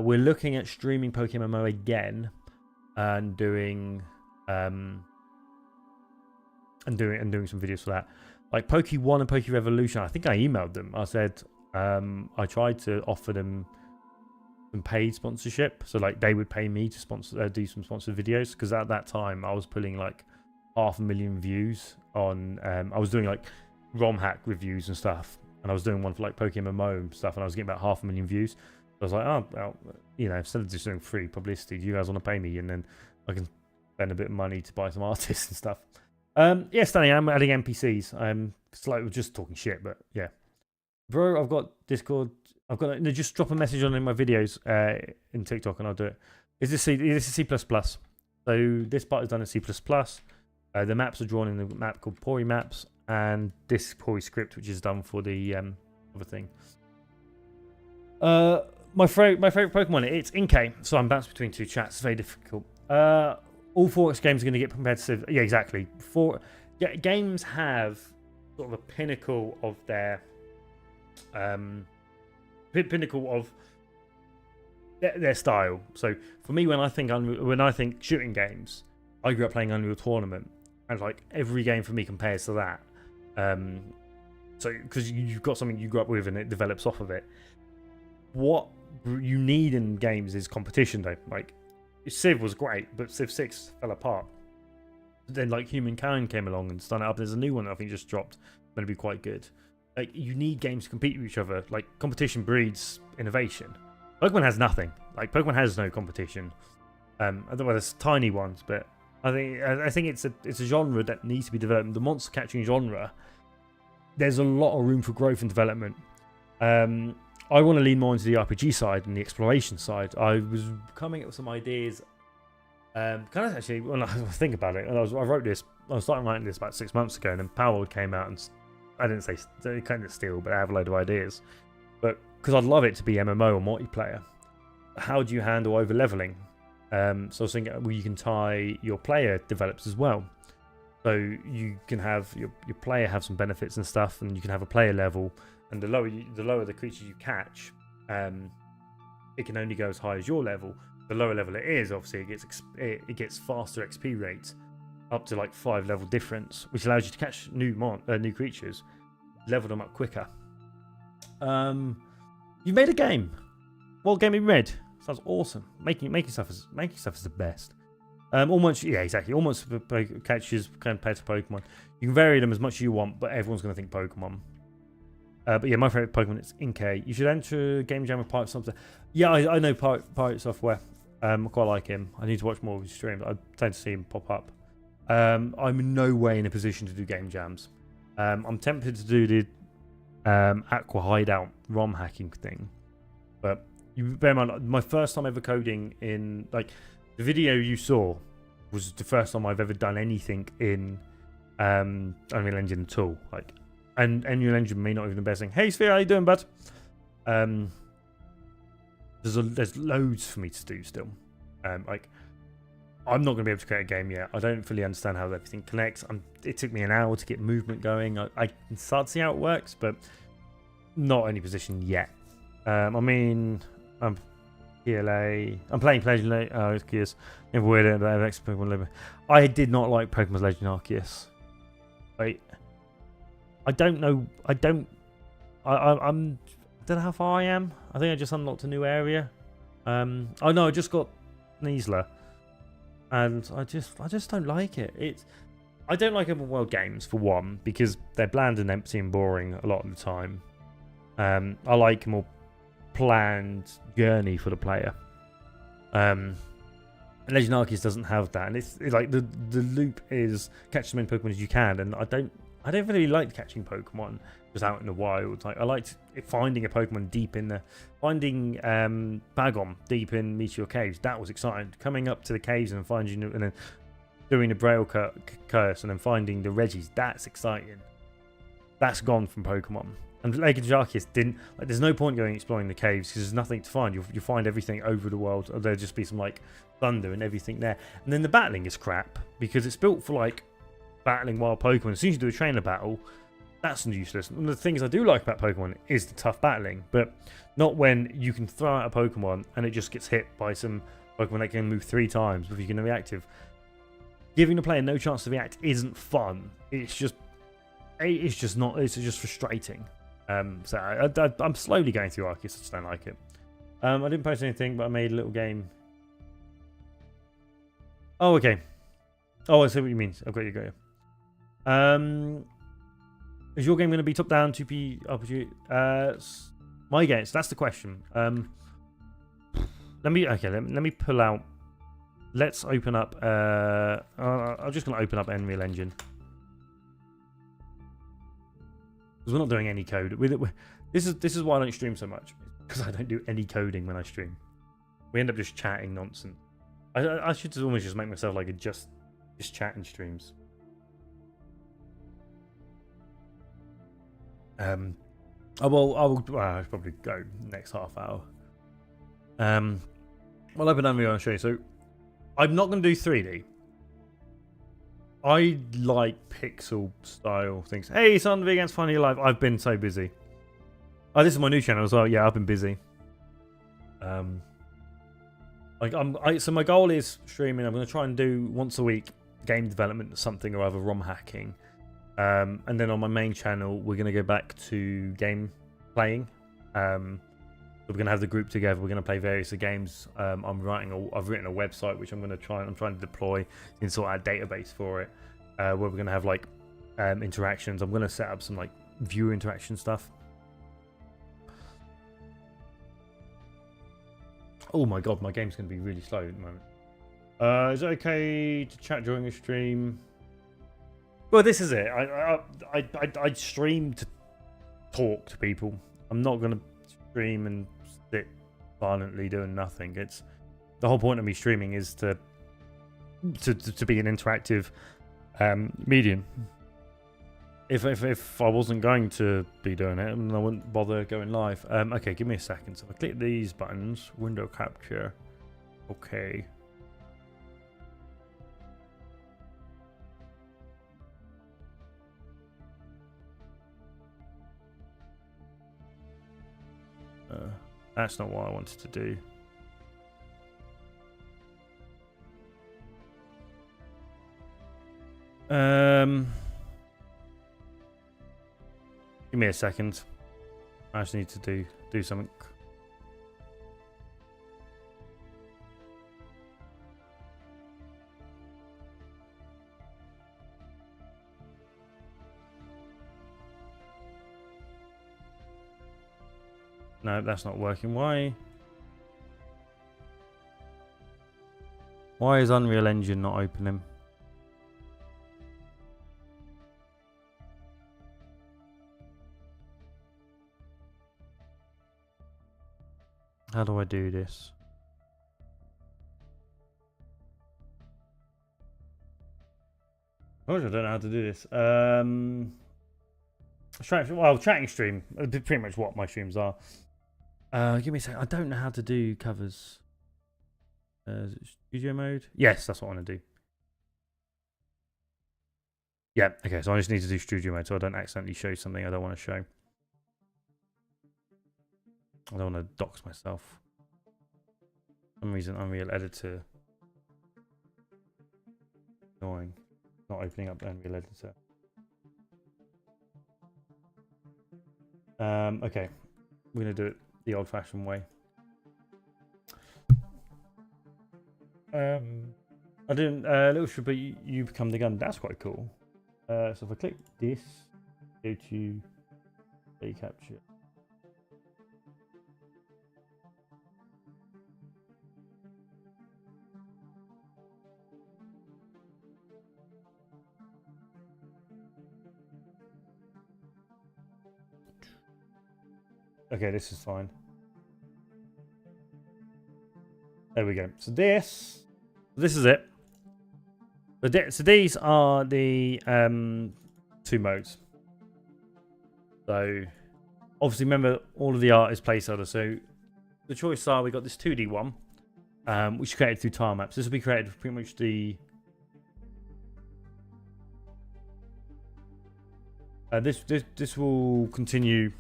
We're looking at streaming Pokemon MMO again and doing some videos for that. Like Poke1 and Poke Revolution. I think I emailed them. I said I tried to offer them some paid sponsorship, so like they would pay me to sponsor, do some sponsored videos, because at that time I was pulling like 500,000 views on. I was doing like ROM hack reviews and stuff, and I was doing one for like Pokemon MMO and stuff, and I was getting about 500,000 views. So I was like, oh, well, instead of just doing free publicity, do you guys want to pay me, and then I can spend a bit of money to buy some artists and stuff. Yeah, Stanley, I'm adding NPCs. It's like we're just talking shit, but yeah, bro, I've got Discord. Just drop a message on in my videos in TikTok and I'll do it. This is C++. So this part is done in C++. The maps are drawn in the map called Pori Maps, and this Pori script, which is done for the other thing. My favorite Pokemon, it's Inkay. So I'm bounced between two chats. It's very difficult. All 4X games are going to get competitive. Yeah, exactly. Games have sort of a pinnacle of their their style. So for me, when I think shooting games, I grew up playing Unreal Tournament, and like every game for me compares to that. So because you've got something you grew up with and it develops off of it. What you need in games is competition, though. Like Civ was great, but Civ 6 fell apart. Then like Humankind came along and started up. There's a new one that I think just dropped. Going to be quite good. Like you need games to compete with each other. Like competition breeds innovation. Pokemon has nothing. Like Pokemon has no competition. Otherwise there's tiny ones, but I think it's a genre that needs to be developed. The monster catching genre, there's a lot of room for growth and development. I want to lean more into the RPG side and the exploration side. I was coming up with some ideas. Kind of actually, when I think about it, and I was starting writing this about 6 months ago, and then Power came out and I didn't say they kind of steal, but I have a load of ideas. But because I'd love it to be MMO or multiplayer, how do you handle over leveling? So I was thinking, well, you can tie your player develops as well. So you can have your player have some benefits and stuff, and you can have a player level. And the lower the creature you catch, it can only go as high as your level. The lower level it is, obviously, it gets faster XP rates, up to like 5 level difference, which allows you to catch new creatures, level them up quicker. You've made a game. What game have you made? Sounds awesome. Making stuff is the best. Almost, yeah, exactly. Almost catches compared to Pokemon. You can vary them as much as you want, but everyone's going to think Pokemon. But yeah, my favorite Pokemon is Inkay. You should enter Game Jam with Pirate Software. Yeah, I know Pirate Software. I quite like him. I need to watch more of his streams. I tend to see him pop up. I'm in no way in a position to do game jams. I'm tempted to do the Aqua Hideout ROM hacking thing, but you bear in mind, my first time ever coding in, like, the video you saw was the first time I've ever done anything in Unreal Engine at all. Like, and Unreal Engine may not even be the best thing. Hey Sphere, how you doing, bud? There's loads for me to do still. Like, I'm not going to be able to create a game yet. I don't fully understand how everything connects. It took me an hour to get movement going. I can start to see how it works, but not any position yet. I mean, I'm PLA. I'm playing Legend Arceus. Never weird that I've Pokemon Legend. I did not like Pokemon Legend Arceus. I don't know. I don't know how far I am. I think I just unlocked a new area. Oh no, I just got Sneasler, and I just don't like it. I don't like open world games, for one, because they're bland and empty and boring a lot of the time. I like a more planned journey for the player. Legend Arceus doesn't have that, and it's like the loop is catch as many Pokemon as you can, and I don't really like catching Pokemon just out in the wild. Like, I liked finding a Pokemon deep in the finding Bagon deep in Meteor Caves. That was exciting. Coming up to the caves and finding and then doing the Braille Curse and then finding the Reggies. That's exciting. That's gone from Pokemon. And Legend of Arceus didn't. Like, there's no point going exploring the caves because there's nothing to find. You find everything over the world. Or there'll just be some like thunder and everything there. And then the battling is crap because it's built for like battling wild Pokemon. As soon as you do a trainer battle, that's useless. One of the things I do like about Pokemon is the tough battling, but not when you can throw out a Pokemon and it just gets hit by some Pokemon that can move 3 times before you can reactive. Giving the player no chance to react isn't fun. It's just not. It's just frustrating. So I'm slowly going through Arceus. I just don't like it. I didn't post anything, but I made a little game. Oh, okay. Oh, I see what you mean. I've got you. Is your game going to be top down, 2P RPG? My game. So that's the question. Let me pull out. Let's open up. I'm just going to open up Unreal Engine. Because we're not doing any code. This is why I don't stream so much. Because I don't do any coding when I stream. We end up just chatting nonsense. I should almost just make myself like a just chatting streams. I'll probably go next half hour. I'll open Unreal and show you. So I'm not going to do 3D. I like pixel style things. Hey, son, Vegan's finally alive. I've been so busy. Oh, this is my new channel as well. Yeah, I've been busy. So my goal is streaming. I'm going to try and do once a week game development, something or other, ROM hacking. And then on my main channel, we're going to go back to game playing. We're going to have the group together. We're going to play various games. I've written a website which I'm trying to deploy and sort out a database for it, where we're going to have like interactions. I'm going to set up some like viewer interaction stuff. Oh my god, my game's going to be really slow at the moment. Is it okay to chat during a stream? Well, this is it. I stream to talk to people. I'm not going to stream and sit silently doing nothing. It's the whole point of me streaming is to be an interactive medium. If I wasn't going to be doing it, I wouldn't bother going live. Okay, give me a second. So if I click these buttons, window capture. Okay. That's not what I wanted to do. Give me a second. I just need to do something. No, that's not working. Why? Why is Unreal Engine not opening? How do I do this? I don't know how to do this. Chatting stream. Pretty much what my streams are. Give me a second. I don't know how to do covers. Is it studio mode? Yes, that's what I want to do. Yeah, okay, so I just need to do studio mode so I don't accidentally show something I don't want to show. I don't want to dox myself. For some reason, Unreal Editor. Annoying. Not opening up Unreal Editor. Okay, we're going to do it the old-fashioned way. I didn't. Little Stripper, you become the gun. That's quite cool. So if I click this, go to play capture. Okay, this is fine. There we go. So this is it. So these are the 2 modes. So obviously remember all of the art is placeholder. So the choice are we got this 2D one, which is created through tile maps. This will be created for pretty much the this will continue.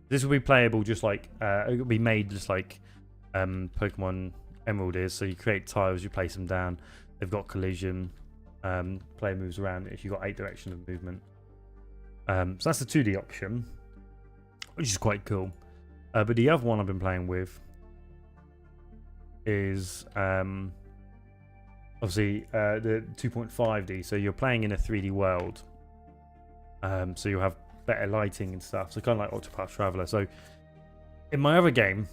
This will be playable just like it will be made just like Pokemon Emerald is. So you create tiles, you place them down. They've got collision. Player moves around if you've got 8 directions of movement. So that's the 2D option, which is quite cool. But the other one I've been playing with is obviously the 2.5D. So you're playing in a 3D world. So you'll have better lighting and stuff. So kind of like Octopath Traveler. So in my other game,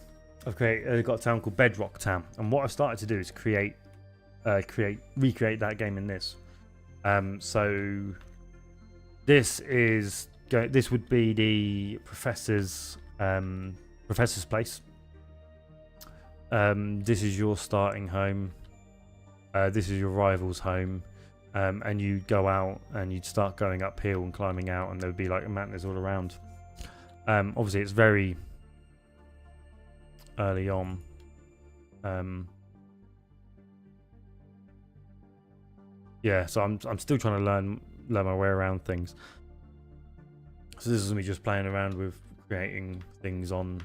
I've got a town called Bedrock Town, and what I've started to do is recreate that game in this. So this would be the professor's place. This is your starting home. This is your rival's home. And you go out and you'd start going uphill and climbing out, and there would be like mountains all around. Obviously, it's very early on. Yeah, so I'm still trying to learn my way around things. So this is me just playing around with creating things on.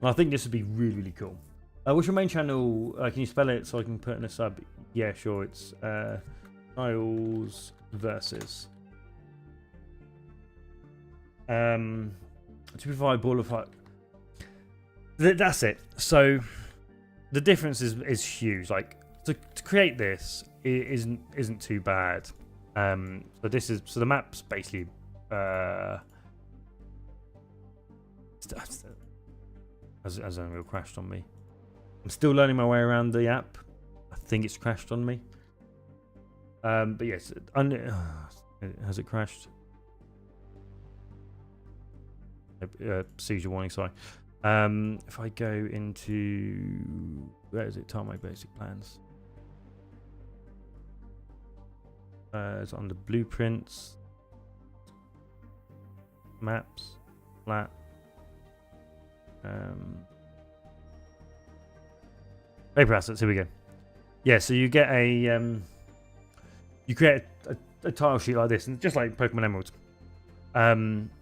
And I think this would be really, really cool. What's your main channel? Can you spell it so I can put in a sub? Yeah, sure. It's Tiles Versus. To provide ball of fire. That's it. So the difference is huge. Like to create this, it isn't too bad. So the map's basically has Unreal crashed on me. I'm still learning my way around the app. I think it's crashed on me. But yes, has it crashed? Seizure warning. Sorry. If I go into where is it? Tarmac basic plans. It's under blueprints, maps, flat. Paper assets. Here we go. Yeah, so you get you create a tile sheet like this, and just like Pokemon Emerald.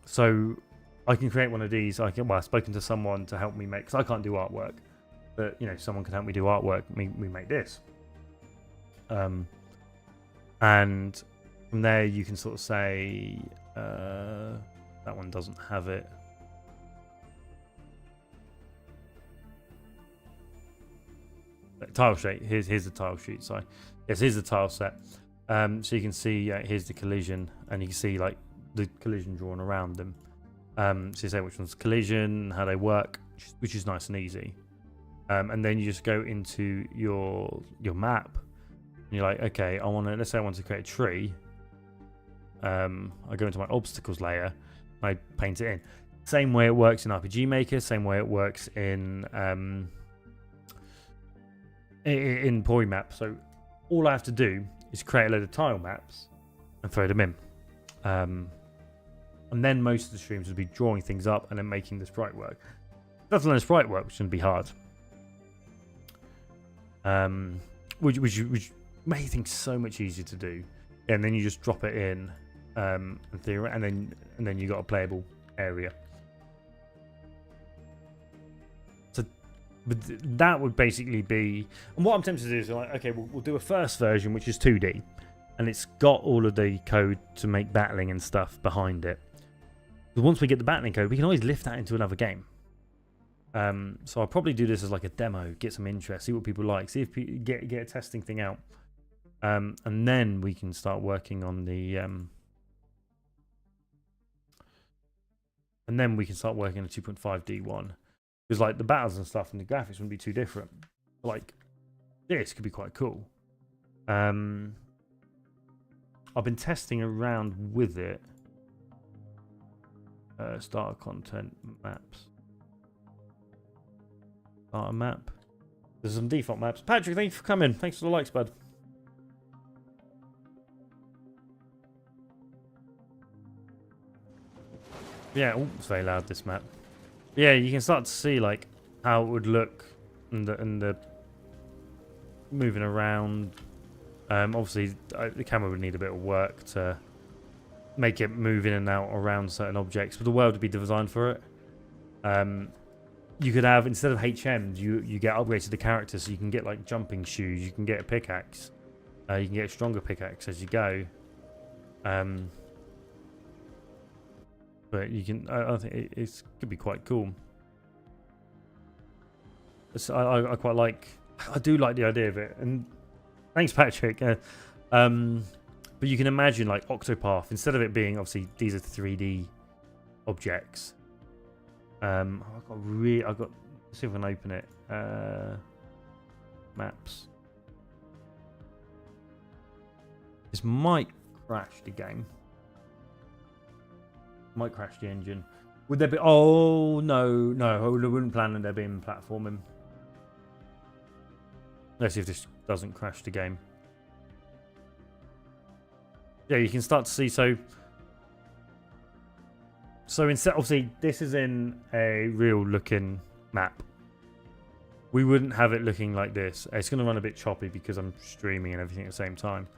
So I can create one of these. I've spoken to someone to help me make, because I can't do artwork, but someone can help me do artwork. We make this. And from there you can sort of say that one doesn't have it. tile sheet. Here's the tile sheet. Sorry, yes, here's the tile set. So you can see here's the collision, and you can see like the collision drawn around them. So you say which one's collision, how they work, which is nice and easy. And then you just go into your map, and you're like, okay, let's say I want to create a tree. I go into my obstacles layer, and I paint it in. Same way it works in RPG Maker, same way it works in Poimap. So all I have to do is create a load of tile maps and throw them in. And then most of the streams would be drawing things up and then making the sprite work. That's learn sprite work, which shouldn't be hard. Which made things so much easier to do. And then you just drop it in, and then you got a playable area. So, but that would basically be. And what I'm tempted to do is like, okay, we'll do a first version which is 2D, and it's got all of the code to make battling and stuff behind it. But once we get the battling code, we can always lift that into another game. So I'll probably do this as like a demo, get some interest, see what people like, see if get a testing thing out, and then we can start working on the and then we can start working on a 2.5D one, because like the battles and stuff and the graphics wouldn't be too different. Like this could be quite cool. I've been testing around with it. Starter content maps. Starter map. There's some default maps. Patrick, thank you for coming. Thanks for the likes, bud. Yeah, oh, it's very loud, this map. Yeah, you can start to see like how it would look and the moving around. Obviously, the camera would need a bit of work to make it move in and out around certain objects, but the world would be designed for it. You could have, instead of HMs, you get upgrades to the characters, so you can get like jumping shoes, you can get a pickaxe, you can get a stronger pickaxe as you go. But you can, I think it could be quite cool. I quite like, I do like the idea of it, and thanks, Patrick. But you can imagine like Octopath, instead of it being obviously these are 3D objects. I've got. Let's see if I can open it. Maps. This might crash the game. Might crash the engine. Would there be? Oh no, I wouldn't plan on there being platforming. Let's see if this doesn't crash the game. Yeah, you can start to see. So instead, obviously, this is in a real looking map. We wouldn't have it looking like this. It's going to run a bit choppy because I'm streaming and everything at the same time.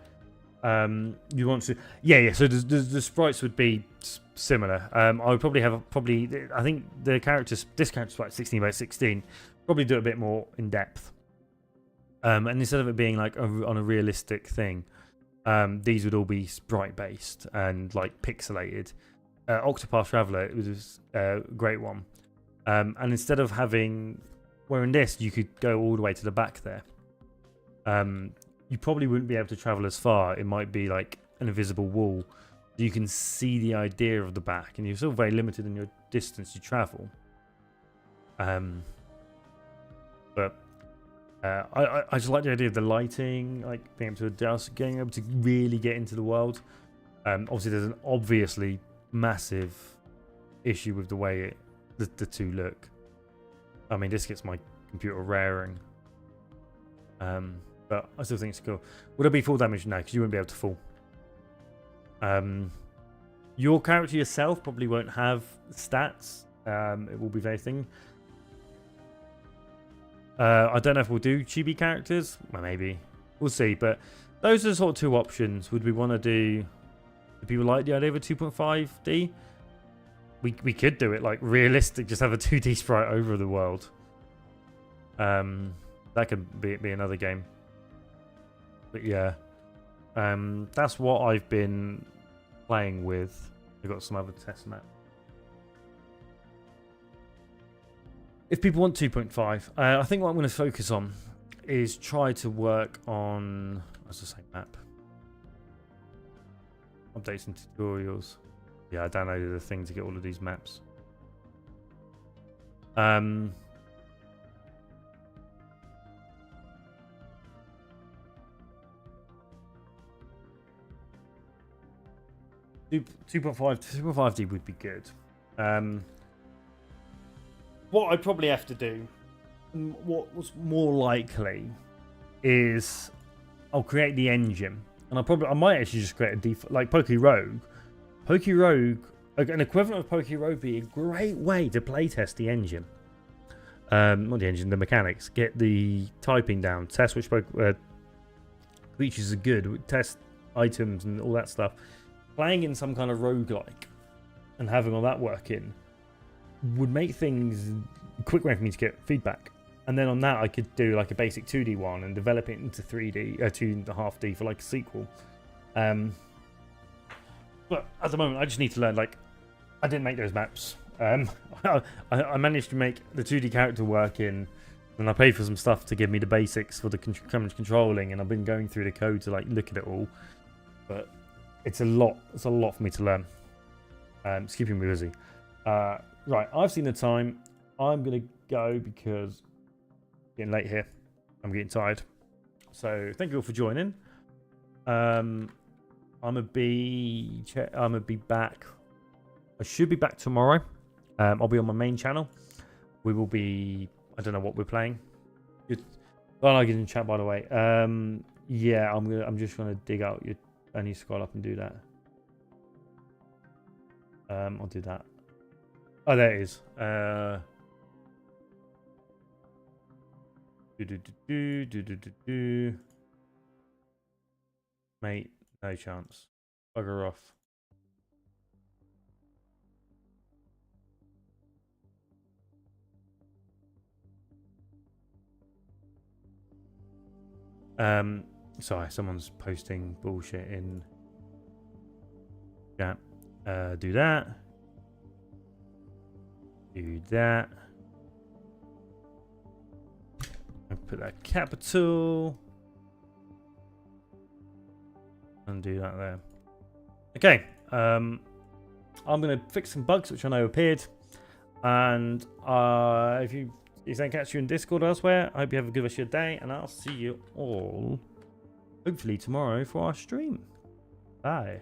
You want to, yeah. So the sprites would be similar. I would probably have I think the characters. This character's like 16 by 16. Probably do it a bit more in depth. And instead of it being like on a realistic thing, these would all be sprite based and like pixelated. Octopath Traveler, it was a great one. And instead of having, where in this you could go all the way to the back there. You probably wouldn't be able to travel as far. It might be like an invisible wall. You can see the idea of the back, and you're still very limited in your distance you travel. But I just like the idea of the lighting, like being able to adjust, getting able to really get into the world. Obviously, there's an obviously massive issue with the way the two look. I mean, this gets my computer raring. But I still think it's cool. Would it be full damage? No, because you wouldn't be able to fall. Your character yourself probably won't have stats. It will be very thing. I don't know if we'll do chibi characters. Well, maybe. We'll see. But those are the sort of two options. Would we want to do... Do people like the idea of a 2.5D? We could do it like realistic, just have a 2D sprite over the world. That could be another game. But yeah, that's what I've been playing with. I've got some other test map. If people want 2.5, I think what I'm going to focus on is try to work on, what's the same map? Updates and tutorials. Yeah, I downloaded a thing to get all of these maps. 2.5D would be good. What I'd probably have to do, what was more likely, is I'll create the engine, and I might actually just create a default like PokeRogue. PokeRogue, an equivalent of PokeRogue, would be a great way to playtest the engine. Not the engine, the mechanics. Get the typing down, test which creatures are good, test items and all that stuff. Playing in some kind of roguelike and having all that work in would make things a quick way for me to get feedback. And then on that, I could do like a basic 2D one and develop it into 3D, 2.5D for like a sequel. But at the moment, I just need to learn. Like, I didn't make those maps. I managed to make the 2D character work in, and I paid for some stuff to give me the basics for the camera controlling, and I've been going through the code to like look at it all. But it's a lot. It's a lot for me to learn. It's keeping me busy. Right, I've seen the time. I'm gonna go because it's getting late here. I'm getting tired. So thank you all for joining. I'm gonna be back. I should be back tomorrow. I'll be on my main channel. We will be. I don't know what we're playing. I like it in chat, by the way. Yeah, I'm just gonna dig out your. I need to scroll up and do that. I'll do that. Oh, there it is. Mate, no chance. Bugger off. Sorry, someone's posting bullshit in chat. Do that. Do that. I'll put that capital. And do that there. Okay. I'm gonna fix some bugs which I know appeared. And if I don't catch you in Discord or elsewhere, I hope you have a good rest of your day, and I'll see you all hopefully tomorrow for our stream. Bye.